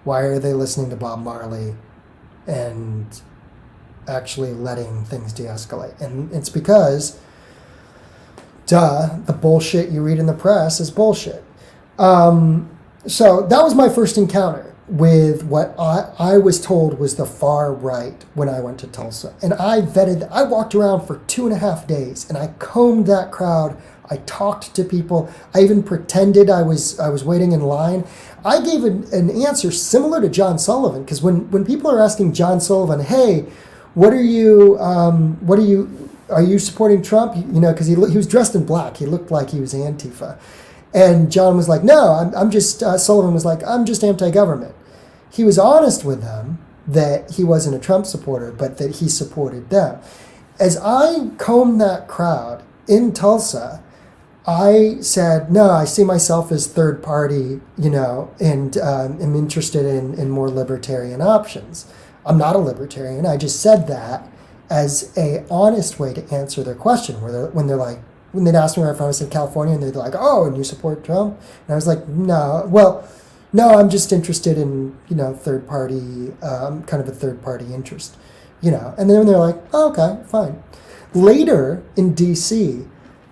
Why are they listening to Bob Marley and actually letting things de-escalate? And it's because, the bullshit you read in the press is bullshit. So that was my first encounter with what I was told was the far right when I went to Tulsa. And I walked around for 2.5 days, and I combed that crowd. I talked to people. I even pretended I was waiting in line. I gave an answer similar to John Sullivan, because when people are asking John Sullivan, hey, are you supporting Trump? Because he was dressed in black. He looked like he was Antifa. And John was like, no, I'm just, Sullivan was like, I'm just anti-government. He was honest with them that he wasn't a Trump supporter, but that he supported them. As I combed that crowd in Tulsa, I said, no, I see myself as third party, and am interested in more libertarian options. I'm not a libertarian. I just said that as a honest way to answer their question, when they'd ask me where I was in California, and they'd like, oh, and you support Trump? And I was like, no, I'm just interested in, third party, kind of a third party interest, And then they're like, oh, okay, fine. Later in DC,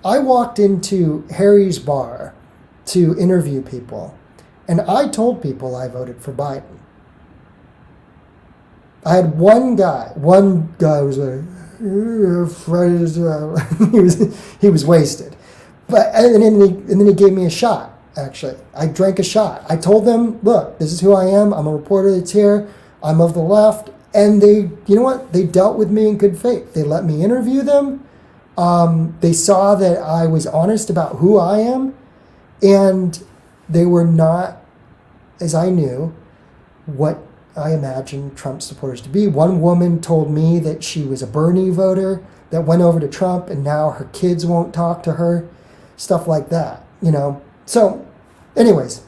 I walked into Harry's bar to interview people, and I told people I voted for Biden. I had one guy was like, he was wasted, and then he gave me a shot. Actually, I drank a shot. I told them, look, this is who I am. I'm a reporter that's here. I'm of the left, and they, they dealt with me in good faith. They let me interview them. They saw that I was honest about who I am, and they were not, as I knew, what I imagined Trump supporters to be. One woman told me that she was a Bernie voter that went over to Trump, and now her kids won't talk to her, stuff like that, So, anyways,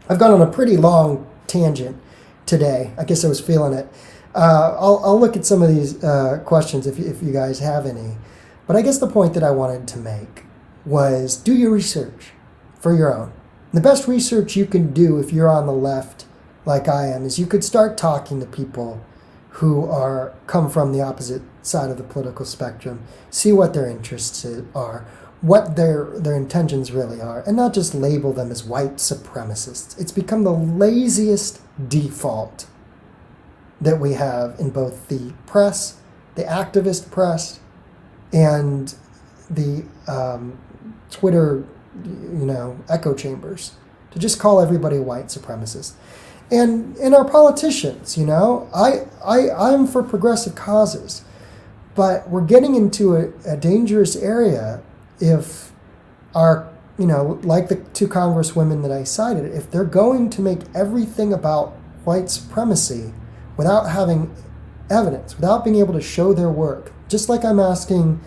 I've gone on a pretty long tangent today. I guess I was feeling it. I'll look at some of these questions if you guys have any. But I guess the point that I wanted to make was do your research for your own. The best research you can do if you're on the left like I am is you could start talking to people who come from the opposite side of the political spectrum, see what their interests are, what their intentions really are, and not just label them as white supremacists. It's become the laziest default that we have in both the press, the activist press, and the Twitter, echo chambers, to just call everybody a white supremacist. And our politicians, I'm for progressive causes, but we're getting into a dangerous area if our, like the two congresswomen that I cited, if they're going to make everything about white supremacy without having evidence, without being able to show their work. Just like I'm asking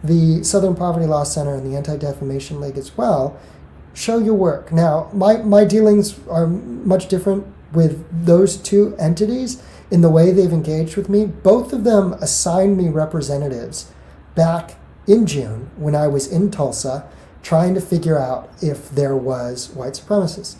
the Southern Poverty Law Center and the Anti-Defamation League as well, show your work. Now, my dealings are much different with those two entities in the way they've engaged with me. Both of them assigned me representatives back in June when I was in Tulsa trying to figure out if there was white supremacists.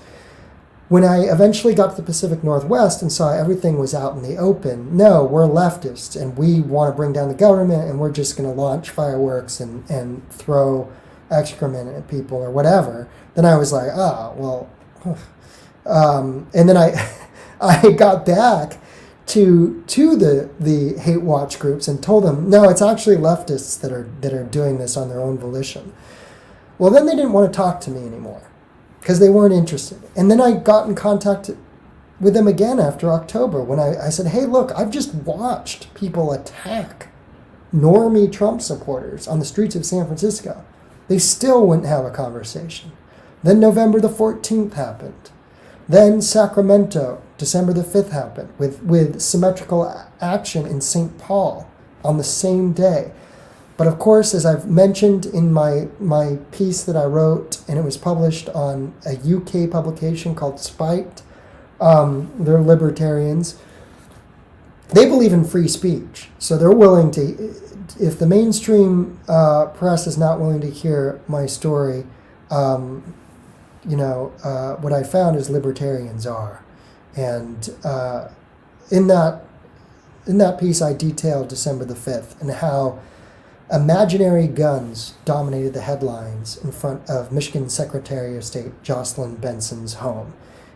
When I eventually got to the Pacific Northwest and saw everything was out in the open, no, we're leftists and we want to bring down the government and we're just going to launch fireworks and throw excrement at people or whatever, then I was like, well. And then I got back to the hate watch groups and told them, no, it's actually leftists that are doing this on their own volition. Well, then they didn't want to talk to me anymore because they weren't interested. And then I got in contact with them again after October when I said, hey, look, I've just watched people attack normie Trump supporters on the streets of San Francisco. They still wouldn't have a conversation. Then November the 14th happened. Then Sacramento, December the 5th happened with symmetrical action in St. Paul on the same day. But of course, as I've mentioned in my piece that I wrote, and it was published on a UK publication called Spiked, they're libertarians. They believe in free speech. So they're willing to, if the mainstream press is not willing to hear my story, what I found is libertarians are. And in that piece, I detailed December the 5th and how imaginary guns dominated the headlines in front of Michigan Secretary of State Jocelyn Benson's home.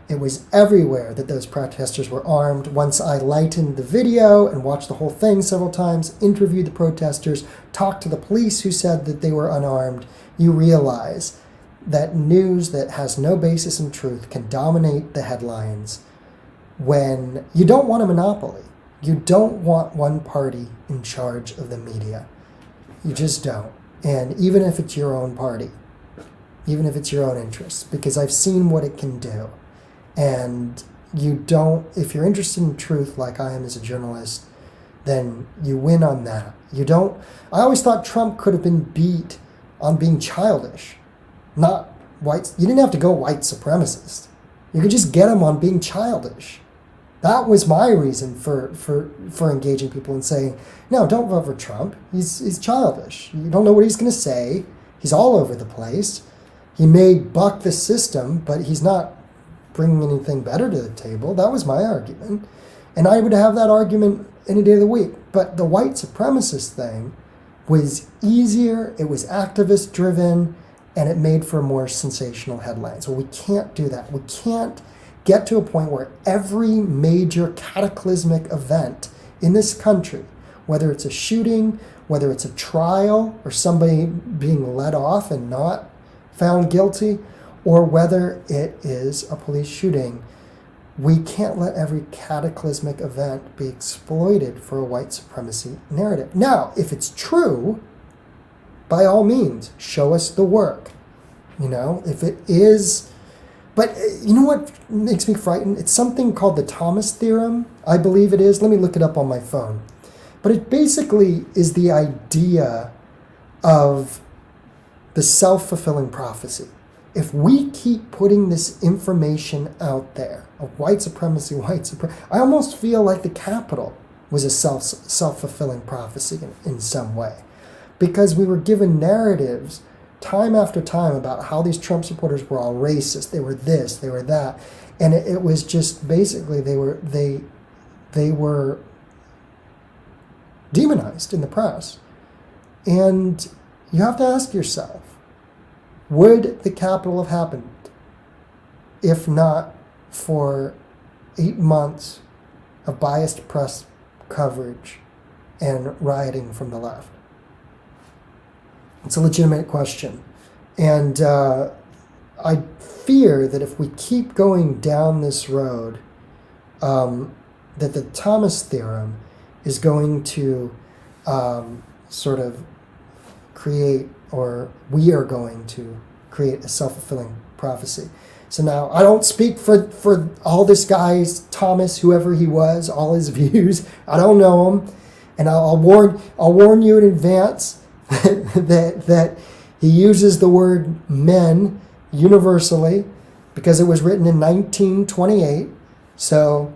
It was everywhere that those protesters were armed. Once I lightened the video and watched the whole thing several times, interviewed the protesters, talked to the police who said that they were unarmed, you realize that news that has no basis in truth can dominate the headlines when you don't want a monopoly. You don't want one party in charge of the media. You just don't. And even if it's your own party, even if it's your own interests, because I've seen what it can do. And you don't, if you're interested in truth like I am as a journalist, then you win on that. You don't, I always thought Trump could have been beat on being childish, not white. You didn't have to go white supremacist. You could just get him on being childish. That was my reason for engaging people and saying, no, don't vote for Trump. He's childish. You don't know what he's going to say. He's all over the place. He may buck the system, but he's not bringing anything better to the table. That was my argument. And I would have that argument any day of the week. But the white supremacist thing was easier. It was activist driven, and it made for more sensational headlines. Well, we can't do that. We can't get to a point where every major cataclysmic event in this country, whether it's a shooting, whether it's a trial or somebody being let off and not found guilty, or whether it is a police shooting, we can't let every cataclysmic event be exploited for a white supremacy narrative. Now, if it's true, by all means, show us the work. If it is. But you know what makes me frightened? It's something called the Thomas theorem, I believe it is. Let me look it up on my phone. But it basically is the idea of the self-fulfilling prophecy. If we keep putting this information out there of white supremacy, I almost feel like the Capitol was a self-fulfilling prophecy in some way. Because we were given narratives time after time about how these Trump supporters were all racist. They were this, they were that. And it was just basically they were demonized in the press. And you have to ask yourself, would the Capitol have happened if not for 8 months of biased press coverage and rioting from the left? It's a legitimate question. And I fear that if we keep going down this road, that the Thomas theorem is going to sort of create, or we are going to create a self-fulfilling prophecy. So now I don't speak for all this guy's Thomas, whoever he was, all his views. I don't know him, and I'll warn you in advance that he uses the word men universally because it was written in 1928. So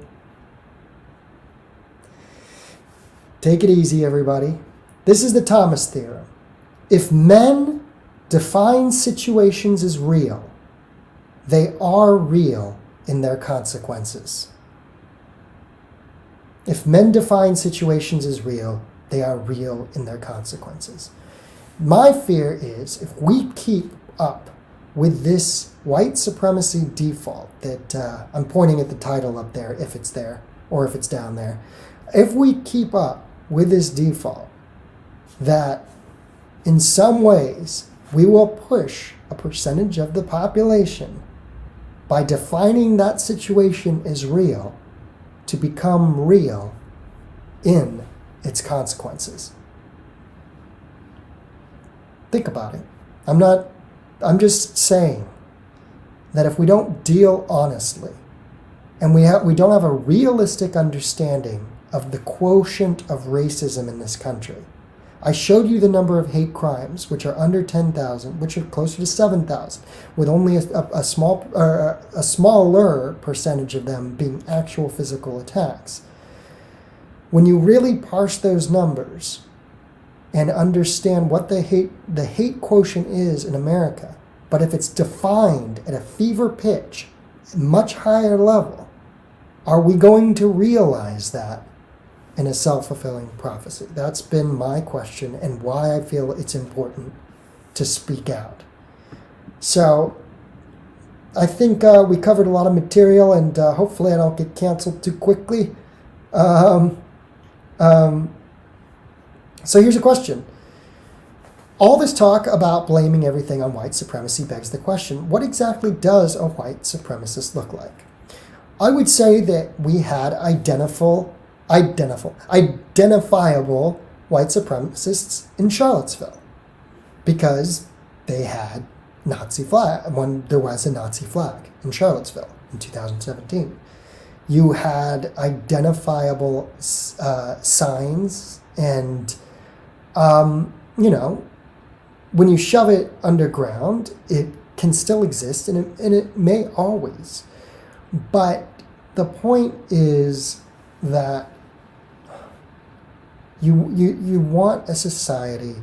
take it easy, everybody. This is the Thomas theorem. If men define situations as real, they are real in their consequences. If men define situations as real, they are real in their consequences. My fear is if we keep up with this white supremacy default that I'm pointing at the title up there, if it's there or if it's down there, if we keep up with this default, that in some ways we will push a percentage of the population by defining that situation as real to become real in its consequences. Think about it. I'm just saying that if we don't deal honestly and we don't have a realistic understanding of the quotient of racism in this country. I showed you the number of hate crimes, which are under 10,000, which are closer to 7,000, with only a smaller percentage of them being actual physical attacks. When you really parse those numbers and understand what the hate quotient is in America, but if it's defined at a fever pitch, much higher level, are we going to realize that in a self-fulfilling prophecy? That's been my question and why I feel it's important to speak out. So I think we covered a lot of material, and hopefully I don't get canceled too quickly. So here's a question. All this talk about blaming everything on white supremacy begs the question, what exactly does a white supremacist look like? I would say that we had identifiable white supremacists in Charlottesville because they had Nazi flag when there was a Nazi flag in Charlottesville in 2017. You had identifiable signs, and when you shove it underground, it can still exist, and it may always. But the point is that you want a society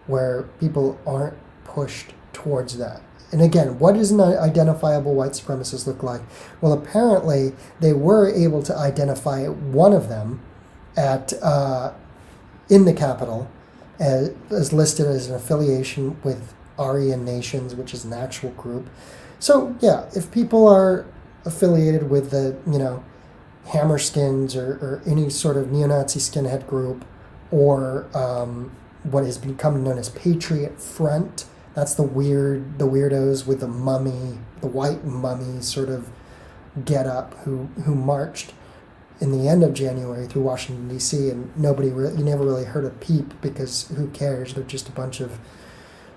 where people aren't pushed towards that. And again, what does an identifiable white supremacist look like? Well, apparently they were able to identify one of them in the Capitol as listed as an affiliation with Aryan Nations, which is an actual group. So yeah, if people are affiliated with the Hammerskins or any sort of neo-Nazi skinhead group, or what has become known as Patriot Front. That's the weirdos with the mummy, the white mummy sort of get up who marched in the end of January through Washington D.C. and you never really heard a peep because who cares? They're just a bunch of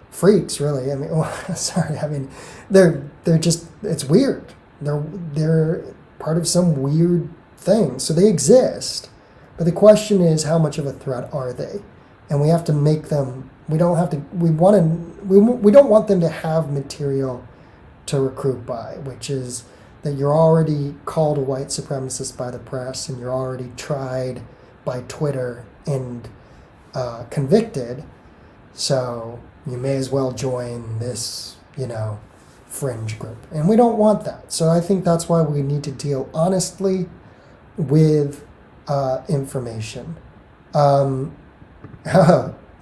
freaks, really. I mean, they're just, it's weird. They're part of some weird thing, so they exist. But the question is, how much of a threat are they? And we have to make them. We don't want them to have material to recruit by, which is that you're already called a white supremacist by the press, and you're already tried by Twitter and convicted. So you may as well join this, fringe group. And we don't want that. So I think that's why we need to deal honestly with information.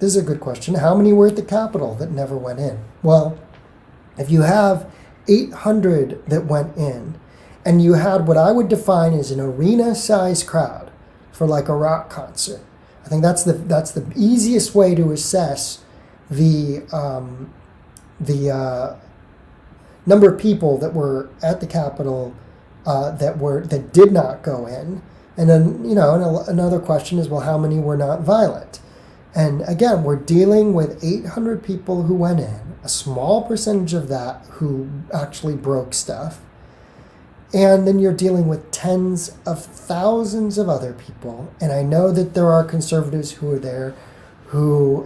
This is a good question. How many were at the Capitol that never went in? Well, if you have 800 that went in, and you had what I would define as an arena-sized crowd for like a rock concert, I think that's the easiest way to assess the number of people that were at the Capitol that did not go in. And then another question is, well, how many were not violent? And again, we're dealing with 800 people who went in, a small percentage of that who actually broke stuff. And then you're dealing with tens of thousands of other people. And I know that there are conservatives who are there who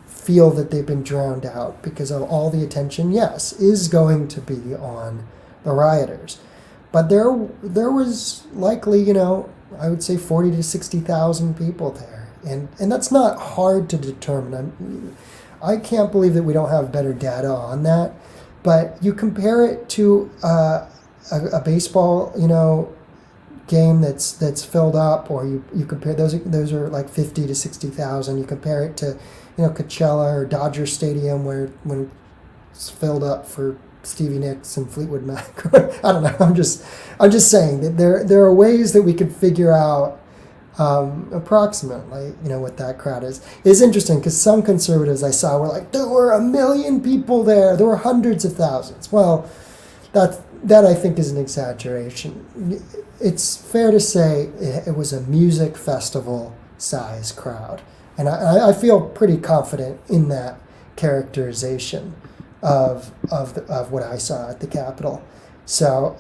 feel that they've been drowned out because of all the attention, yes, is going to be on the rioters. But there was likely, I would say 40 to 60,000 people there. And that's not hard to determine. I can't believe that we don't have better data on that. But you compare it to a baseball, game that's filled up, or you compare those are like 50 to 60,000. You compare it to, Coachella or Dodger Stadium when it's filled up for Stevie Nicks and Fleetwood Mac. I don't know. I'm just saying that there are ways that we could figure out approximately, what that crowd is. It's interesting because some conservatives I saw were like, there were 1 million people there. There were hundreds of thousands. Well, that I think is an exaggeration. It's fair to say it was a music festival size crowd. And I feel pretty confident in that characterization of what I saw at the Capitol. So,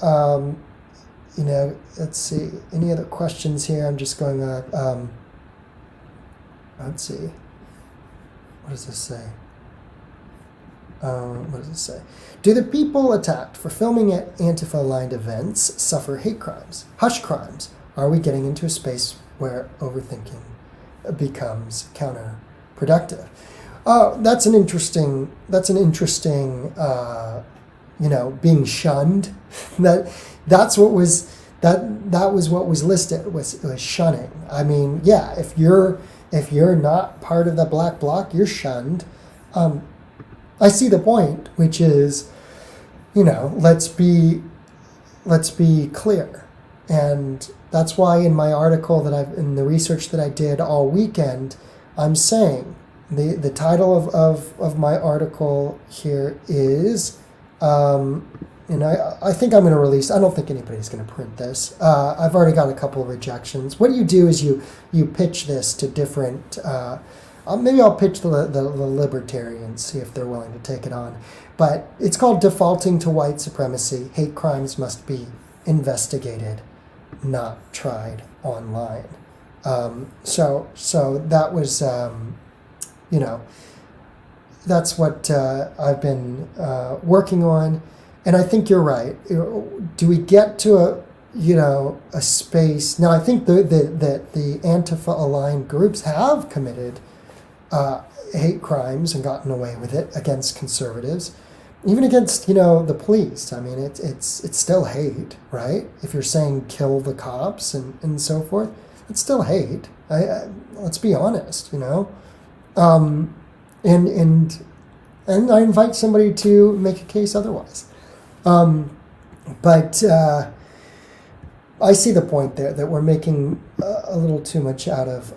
let's see. Any other questions here? I'm just going on. Let's see. What does this say? Do the people attacked for filming at Antifa-aligned events suffer hate crimes, hush crimes? Are we getting into a space where overthinking becomes counterproductive? That's an interesting. Being shunned. That's what was that was what was listed was shunning. I mean, yeah, if you're not part of the black bloc, you're shunned. I see the point, which is, let's be clear. And that's why in my article in the research that I did all weekend, I'm saying the title of my article here is, and I think I'm going to release, I don't think anybody's going to print this. I've already got a couple of rejections. What you do is you pitch this to different, maybe I'll pitch the libertarians, see if they're willing to take it on. But it's called Defaulting to White Supremacy. Hate crimes must be investigated, not tried online. So that was, that's what I've been working on. And I think you're right. Do we get to a space now? I think that the Antifa-aligned groups have committed hate crimes and gotten away with it against conservatives, even against the police. I mean, it's still hate, right? If you're saying kill the cops and so forth, it's still hate. Let's be honest, and I invite somebody to make a case otherwise. But I see the point there that we're making a little too much out of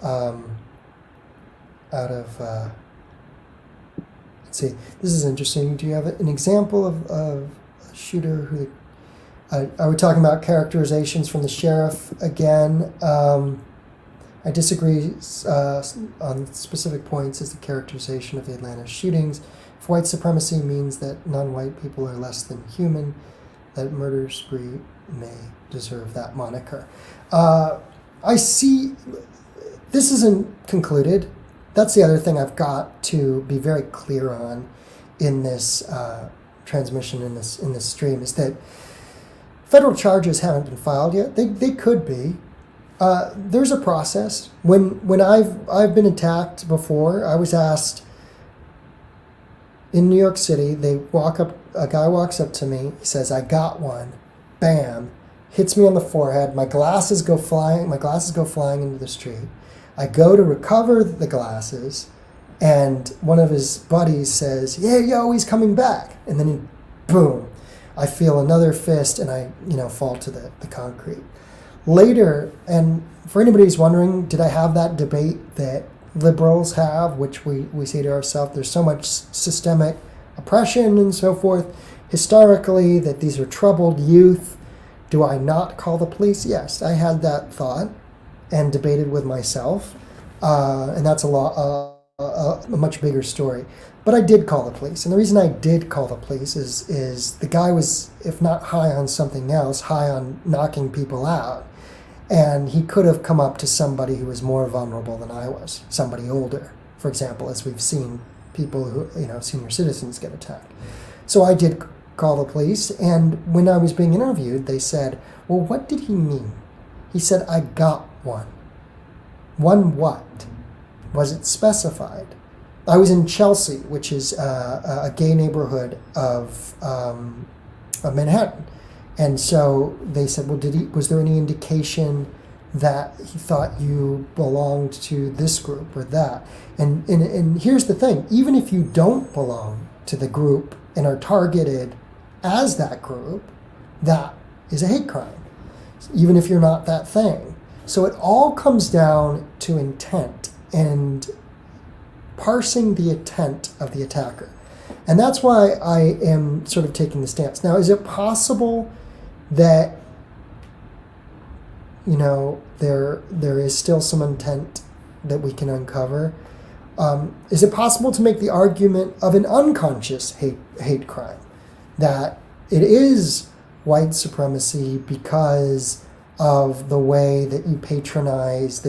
let's see, this is interesting. Do you have an example of a shooter who, are we talking about characterizations from the sheriff again? I disagree on specific points as the characterization of the Atlanta shootings. If white supremacy means that non-white people are less than human, that murder spree may deserve that moniker. I see, this isn't concluded. That's the other thing I've got to be very clear on in this transmission, in this stream, is that federal charges haven't been filed yet. They could be. There's a process. When I've been attacked before, I was asked in New York City, a guy walks up to me, he says, "I got one," bam, hits me on the forehead, my glasses go flying into the street. I go to recover the glasses, and one of his buddies says, "Yeah, yo, he's coming back." And then boom, I feel another fist, and I fall to the concrete. Later, and for anybody who's wondering, did I have that debate that liberals have, which we say to ourselves, there's so much systemic oppression and so forth, historically, that these are troubled youth. Do I not call the police? Yes, I had that thought and debated with myself. And that's a much bigger story. But I did call the police, and the reason I did call the police is the guy was, if not high on something else, high on knocking people out, and he could have come up to somebody who was more vulnerable than I was, somebody older, for example, as we've seen people who, senior citizens get attacked. So I did call the police, and when I was being interviewed, they said, "Well, what did he mean?" He said, "I got one." One what? Was it specified? I was in Chelsea, which is a gay neighborhood of Manhattan. And so they said, "Well, was there any indication that he thought you belonged to this group or that?" And here's the thing, even if you don't belong to the group and are targeted as that group, that is a hate crime, even if you're not that thing. So it all comes down to intent and parsing the intent of the attacker. And that's why I am sort of taking the stance. Now, is it possible that, there is still some intent that we can uncover? Is it possible to make the argument of an unconscious hate crime, that it is white supremacy because of the way that he patronized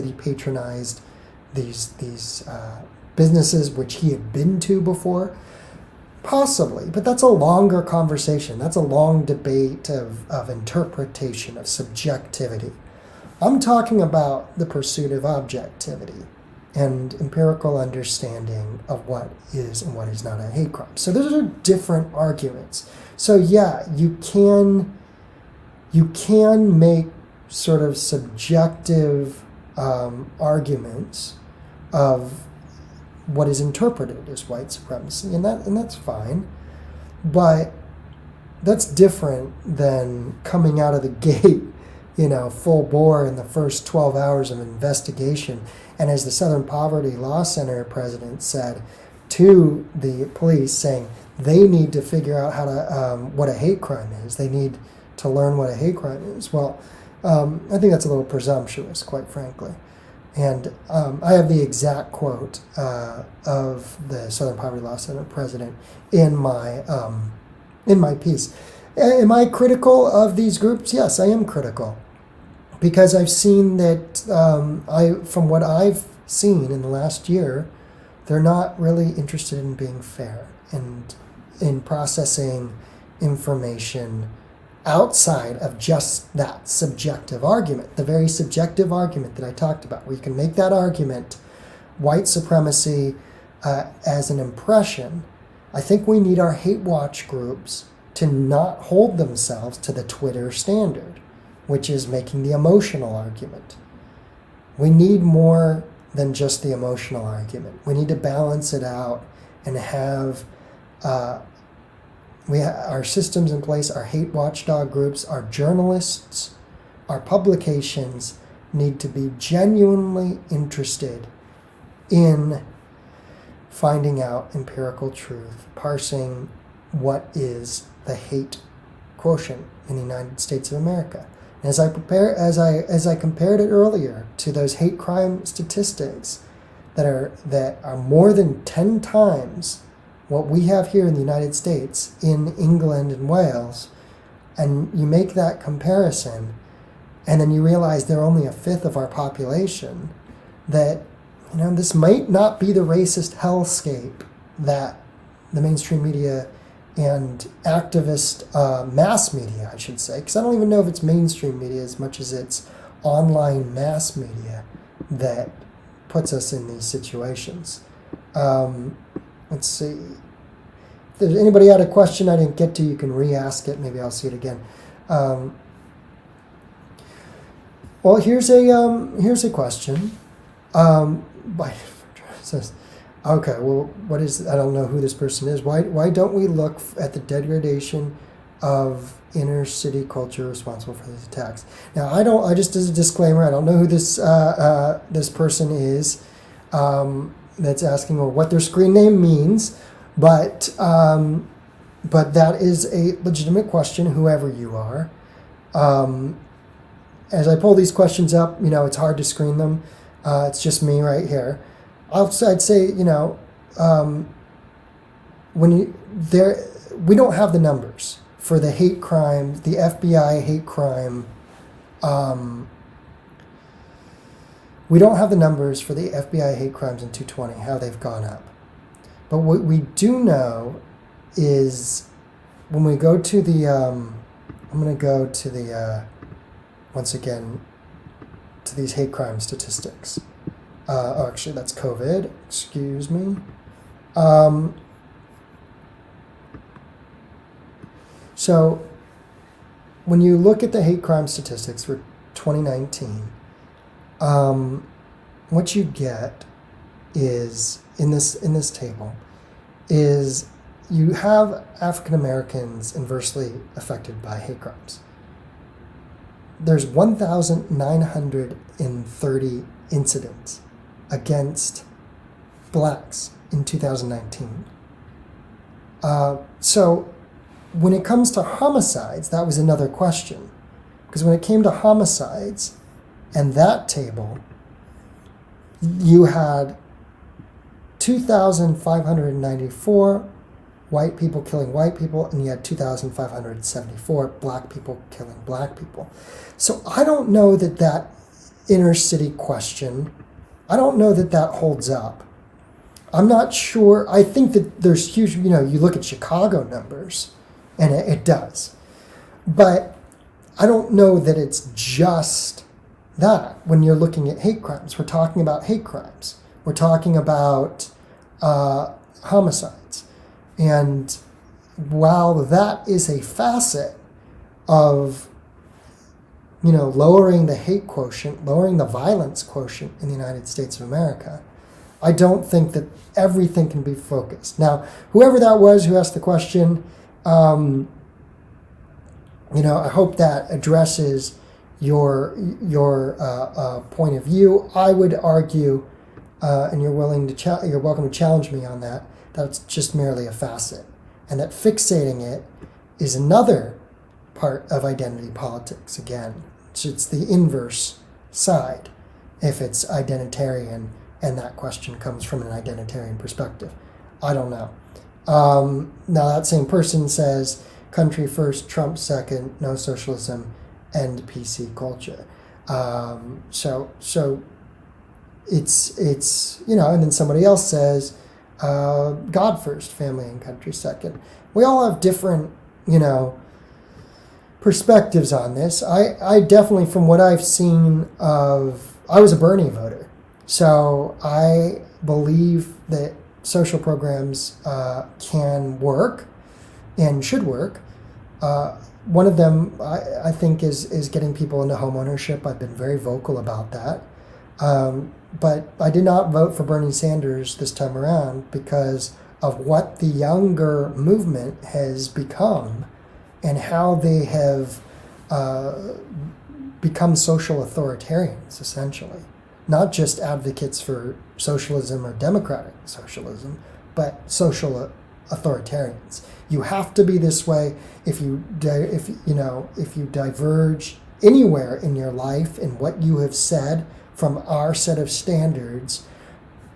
these businesses which he had been to before? Possibly, but that's a longer conversation. That's a long debate of interpretation, of subjectivity. I'm talking about the pursuit of objectivity and empirical understanding of what is and what is not a hate crime. So those are different arguments. So yeah, you can make sort of subjective arguments of what is interpreted as white supremacy, and that's fine, but that's different than coming out of the gate, full bore in the first 12 hours of investigation. And as the Southern Poverty Law Center president said to the police, saying they need to figure out how to what a hate crime is. They need to learn what a hate crime is. Well, I think that's a little presumptuous, quite frankly. And I have the exact quote of the Southern Poverty Law Center president in my piece. Am I critical of these groups? Yes, I am critical, because I've seen that from what I've seen in the last year, they're not really interested in being fair and in processing information outside of just that subjective argument, the very subjective argument that I talked about, where you can make that argument, white supremacy as an impression. I think we need our hate watch groups to not hold themselves to the Twitter standard, which is making the emotional argument. We need more than just the emotional argument. We need to balance it out and have our systems in place, our hate watchdog groups, our journalists, our publications need to be genuinely interested in finding out empirical truth, parsing what is the hate quotient in the United States of America. And as I compared it earlier to those hate crime statistics that are more than 10 times what we have here in the United States, in England and Wales, and you make that comparison, and then you realize they're only a fifth of our population, that this might not be the racist hellscape that the mainstream media and activist mass media, I should say, because I don't even know if it's mainstream media as much as it's online mass media that puts us in these situations. Let's see. If there's anybody had a question I didn't get to, you can re-ask it. Maybe I'll see it again. Well, here's a question. Says, okay, well, what is? I don't know who this person is. Why don't we look at the degradation of inner city culture responsible for these attacks? Now, I just as a disclaimer, I don't know who this person is. That's asking or what their screen name means, but that is a legitimate question, whoever you are. As I pull these questions up, it's hard to screen them. It's just me right here. I'd say, when we don't have the numbers for the hate crime, the FBI hate crime. We don't have the numbers for the FBI hate crimes in 220, how they've gone up. But what we do know is when we go to the, I'm going to go to the, once again, to these hate crime statistics. Actually, that's COVID. Excuse me. So when you look at the hate crime statistics for 2019, what you get is in this table is you have African Americans inversely affected by hate crimes. There's 1,930 incidents against blacks in 2019. So when it comes to homicides, that was another question. Because when it came to homicides and that table, you had 2,594 white people killing white people, and you had 2,574 black people killing black people. So I don't know that inner city question, I don't know that holds up. I'm not sure. I think that there's huge, you look at Chicago numbers, and it does. But I don't know that it's just that when you're looking at hate crimes. We're talking about hate crimes. We're talking about homicides. And while that is a facet of, lowering the hate quotient, lowering the violence quotient in the United States of America, I don't think that everything can be focused. Now, whoever that was who asked the question, I hope that addresses your point of view. I would argue, and you're welcome to challenge me on that. That's just merely a facet, and that fixating it is another part of identity politics. Again, it's the inverse side if it's identitarian, and that question comes from an identitarian perspective. I don't know. Now that same person says country first, Trump second, no socialism, and PC culture. So it's and then somebody else says God first, family and country second. We all have different, perspectives on this. I definitely, from what I've seen I was a Bernie voter. So I believe that social programs can work and should work. One of them, I think, is getting people into home ownership. I've been very vocal about that. But I did not vote for Bernie Sanders this time around because of what the younger movement has become and how they have become social authoritarians, essentially. Not just advocates for socialism or democratic socialism, but social authoritarians. You have to be this way. If you diverge anywhere in your life in what you have said from our set of standards,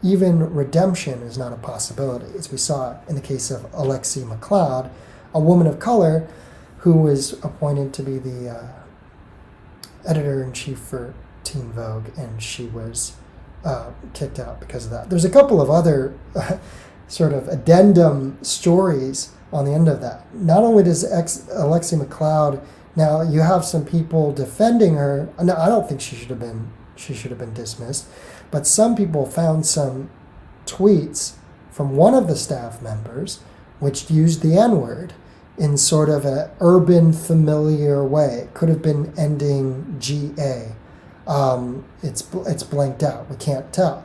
even redemption is not a possibility, as we saw in the case of Alexi McLeod, a woman of color who was appointed to be the editor-in-chief for Teen Vogue, and she was kicked out because of that. There's a couple of other sort of addendum stories on the end of that. Not only does Alexi McLeod, now you have some people defending her. No, I don't think she should have been dismissed, but some people found some tweets from one of the staff members which used the N-word in sort of an urban familiar way. It could have been ending GA. It's blanked out. We can't tell.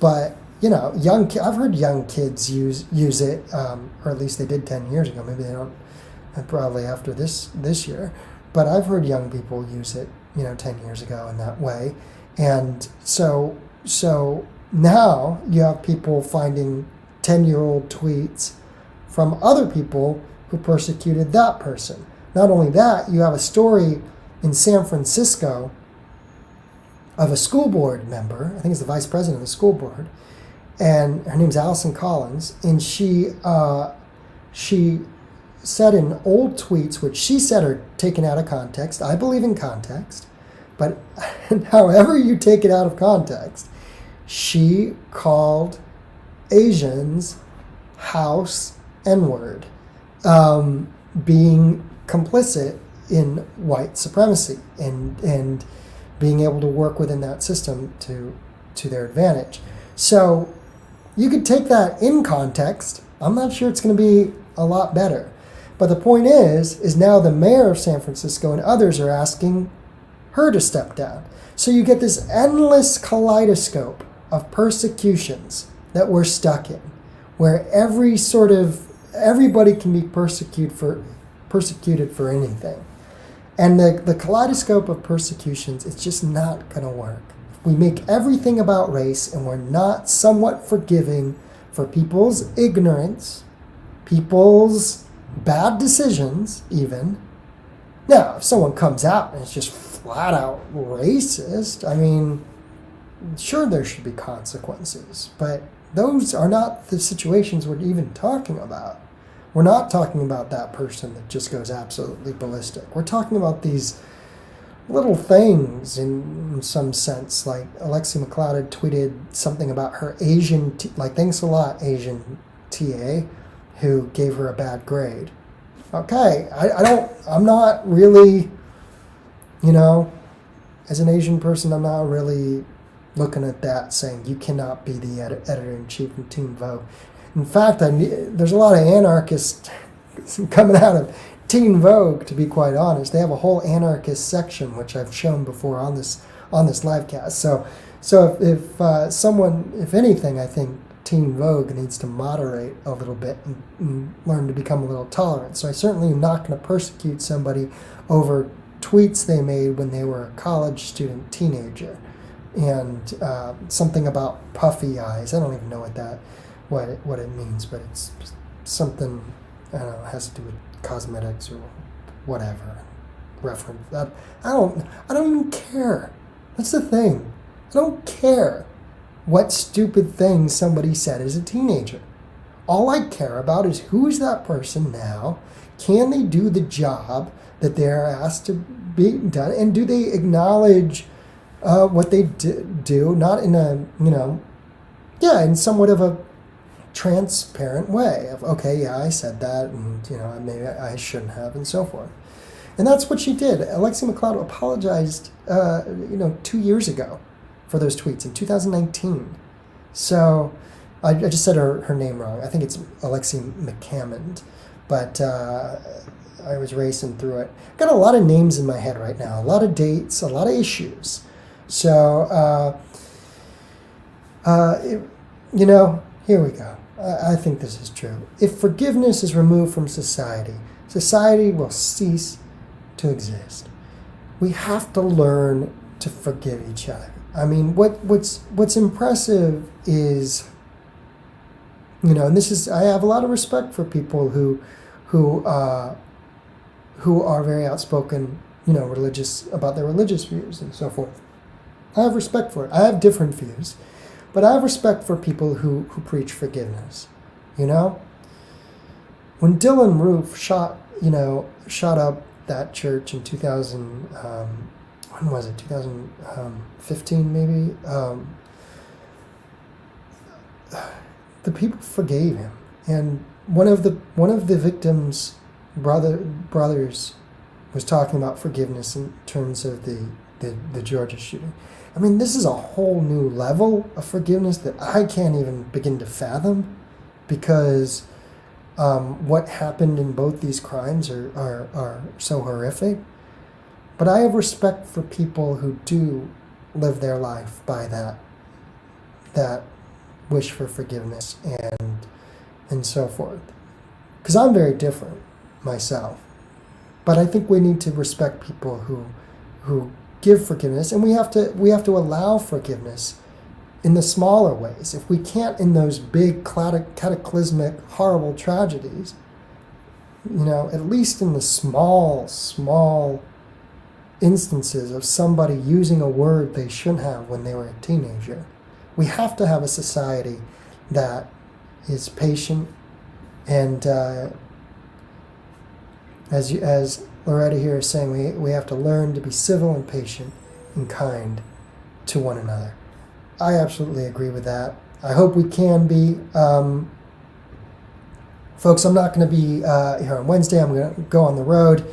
But I've heard young kids use it, or at least they did 10 years ago. Maybe they don't, probably after this year. But I've heard young people use it, 10 years ago in that way. And so now you have people finding 10-year-old tweets from other people who persecuted that person. Not only that, you have a story in San Francisco of a school board member. I think it's the vice president of the school board, and her name's Allison Collins, and she said in old tweets, which she said are taken out of context. I believe in context, but however you take it out of context, she called Asians House N-word, being complicit in white supremacy and being able to work within that system to their advantage. So you could take that in context. I'm not sure it's going to be a lot better. But the point is now the mayor of San Francisco and others are asking her to step down. So you get this endless kaleidoscope of persecutions that we're stuck in, where everybody can be persecuted for anything. And the kaleidoscope of persecutions, it's just not going to work. If we make everything about race and we're not somewhat forgiving for people's ignorance, people's bad decisions even. Now, if someone comes out and it's just flat out racist, I mean, sure, there should be consequences, but those are not the situations we're even talking about. We're not talking about that person that just goes absolutely ballistic. We're talking about these little things in some sense, like Alexi McLeod had tweeted something about her Asian, thanks a lot, Asian TA, who gave her a bad grade. Okay, I'm not really, as an Asian person, I'm not really looking at that saying you cannot be the editor-in-chief of Teen Vogue. In fact, there's a lot of anarchists coming out of Teen Vogue, to be quite honest. They have a whole anarchist section, which I've shown before on this live cast. So if anything, I think Teen Vogue needs to moderate a little bit and learn to become a little tolerant. So I certainly am not going to persecute somebody over tweets they made when they were a college student teenager. And something about puffy eyes. I don't even know what it means, but it's something, I don't know, it has to do with cosmetics or whatever reference. I don't even care. That's the thing. I don't care what stupid thing somebody said as a teenager. All I care about is who is that person now? Can they do the job that they're asked to be done? And do they acknowledge what they do, not in a, in somewhat of a transparent way of, okay, yeah, I said that, and, maybe I shouldn't have, and so forth. And that's what she did. Alexi McLeod apologized, 2 years ago for those tweets in 2019. So I just said her name wrong. I think it's Alexi McCammond, but I was racing through it. Got a lot of names in my head right now, a lot of dates, a lot of issues. So, here we go. I think this is true. If forgiveness is removed from society, society will cease to exist. We have to learn to forgive each other. I mean, what's impressive is, and this is, I have a lot of respect for people who are very outspoken, religious, about their religious views and so forth. I have respect for it. I have different views, but I have respect for people who preach forgiveness. When Dylan Roof shot up that church in 2000, when was it? 2015 maybe. The people forgave him, and one of the victims' brothers was talking about forgiveness in terms of the Georgia shooting. I mean, this is a whole new level of forgiveness that I can't even begin to fathom, because what happened in both these crimes are so horrific. But I have respect for people who do live their life by that wish for forgiveness and so forth. Because I'm very different myself. But I think we need to respect people who give forgiveness, and we have to allow forgiveness in the smaller ways. If we can't in those big cataclysmic horrible tragedies, at least in the small instances of somebody using a word they shouldn't have when they were a teenager. We have to have a society that is patient and, as Loretta here is saying, we have to learn to be civil and patient and kind to one another. I absolutely agree with that. I hope we can be. Folks, I'm not going to be here on Wednesday. I'm going to go on the road.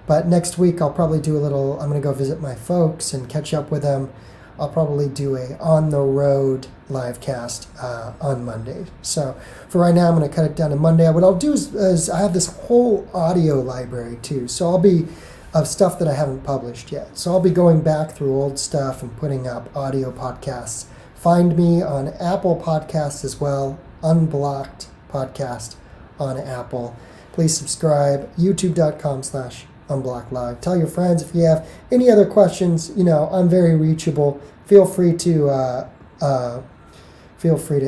But next week, I'll probably do I'm going to go visit my folks and catch up with them. I'll probably do a on-the-road live cast on Monday. So for right now, I'm going to cut it down to Monday. What I'll do is I have this whole audio library, too. So I'll be of stuff that I haven't published yet. So I'll be going back through old stuff and putting up audio podcasts. Find me on Apple Podcasts as well, Unblocked Podcast on Apple. Please subscribe, youtube.com/unblocklive. Tell your friends if you have any other questions. I'm very reachable. Feel free to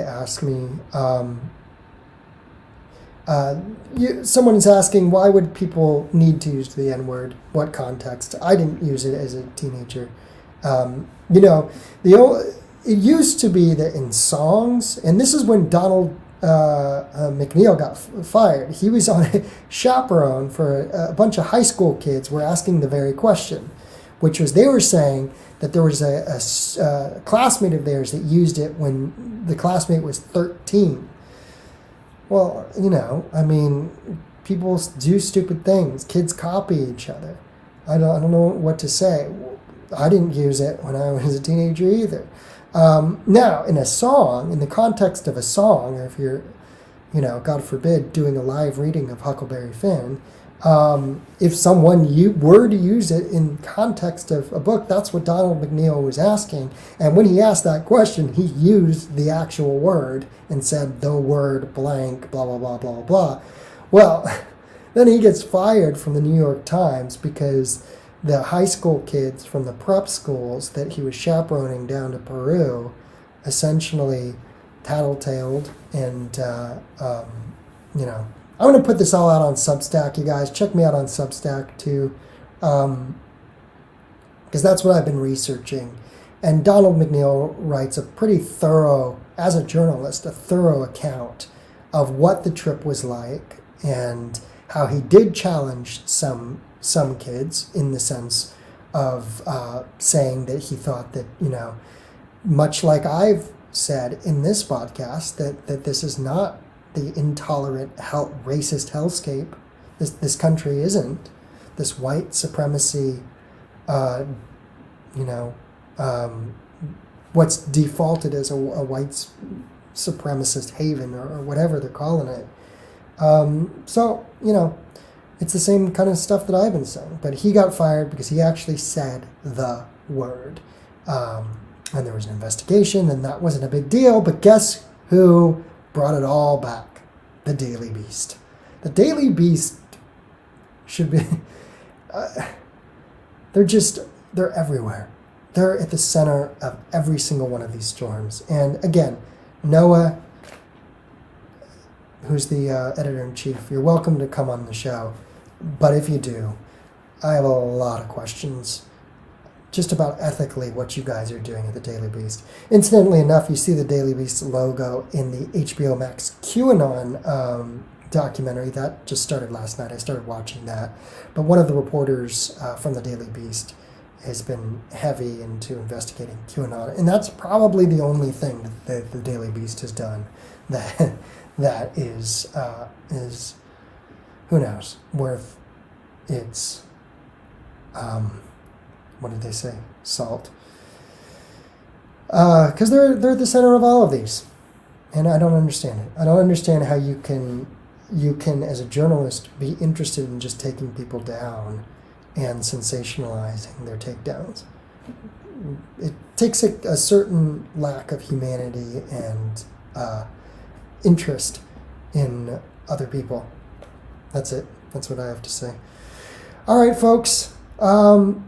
ask me. Someone's asking, why would people need to use the N-word? What context? I didn't use it as a teenager. It used to be that in songs, and this is when Donald McNeil got fired. He was on a chaperone for a bunch of high school kids were asking the very question, which was they were saying that there was a classmate of theirs that used it when the classmate was 13. Well, people do stupid things. Kids copy each other. I don't know what to say. I didn't use it when I was a teenager either. Now, in a song, in the context of a song, or if you're, God forbid, doing a live reading of Huckleberry Finn, if someone were to use it in context of a book, that's what Donald McNeil was asking. And when he asked that question, he used the actual word and said the word blank, blah, blah, blah, blah, blah. Well, then he gets fired from the New York Times because the high school kids from the prep schools that he was chaperoning down to Peru essentially tattletaled and, I'm going to put this all out on Substack, you guys. Check me out on Substack, too, because that's what I've been researching. And Donald McNeil writes a pretty thorough, as a journalist, a thorough account of what the trip was like and how he did challenge some kids in the sense of saying that he thought that, much like I've said in this podcast, that this is not the intolerant, racist hellscape. This country isn't. This white supremacy, what's defaulted as a white supremacist haven or whatever they're calling it. It's the same kind of stuff that I've been saying. But he got fired because he actually said the word. And there was an investigation, and that wasn't a big deal. But guess who brought it all back? The Daily Beast. The Daily Beast should be... they're everywhere. They're at the center of every single one of these storms. And again, Noah, who's the editor-in-chief, you're welcome to come on the show. But if you do, I have a lot of questions just about ethically what you guys are doing at the Daily Beast. Incidentally enough, you see the Daily Beast logo in the HBO Max QAnon documentary. That just started last night. I started watching that. But one of the reporters from the Daily Beast has been heavy into investigating QAnon. And that's probably the only thing that the Daily Beast has done that is who knows, worth its, what did they say, salt. Because they're at the center of all of these. And I don't understand it. I don't understand how you can, as a journalist, be interested in just taking people down and sensationalizing their takedowns. It takes a certain lack of humanity and interest in other people. That's it. That's what I have to say. All right, folks.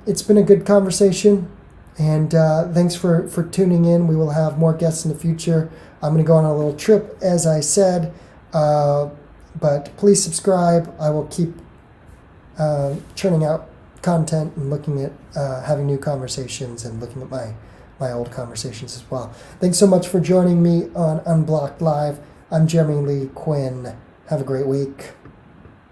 It's been a good conversation, and thanks for tuning in. We will have more guests in the future. I'm going to go on a little trip, as I said, but please subscribe. I will keep churning out content and looking at having new conversations and looking at my old conversations as well. Thanks so much for joining me on Unblocked Live. I'm Jeremy Lee Quinn. Have a great week.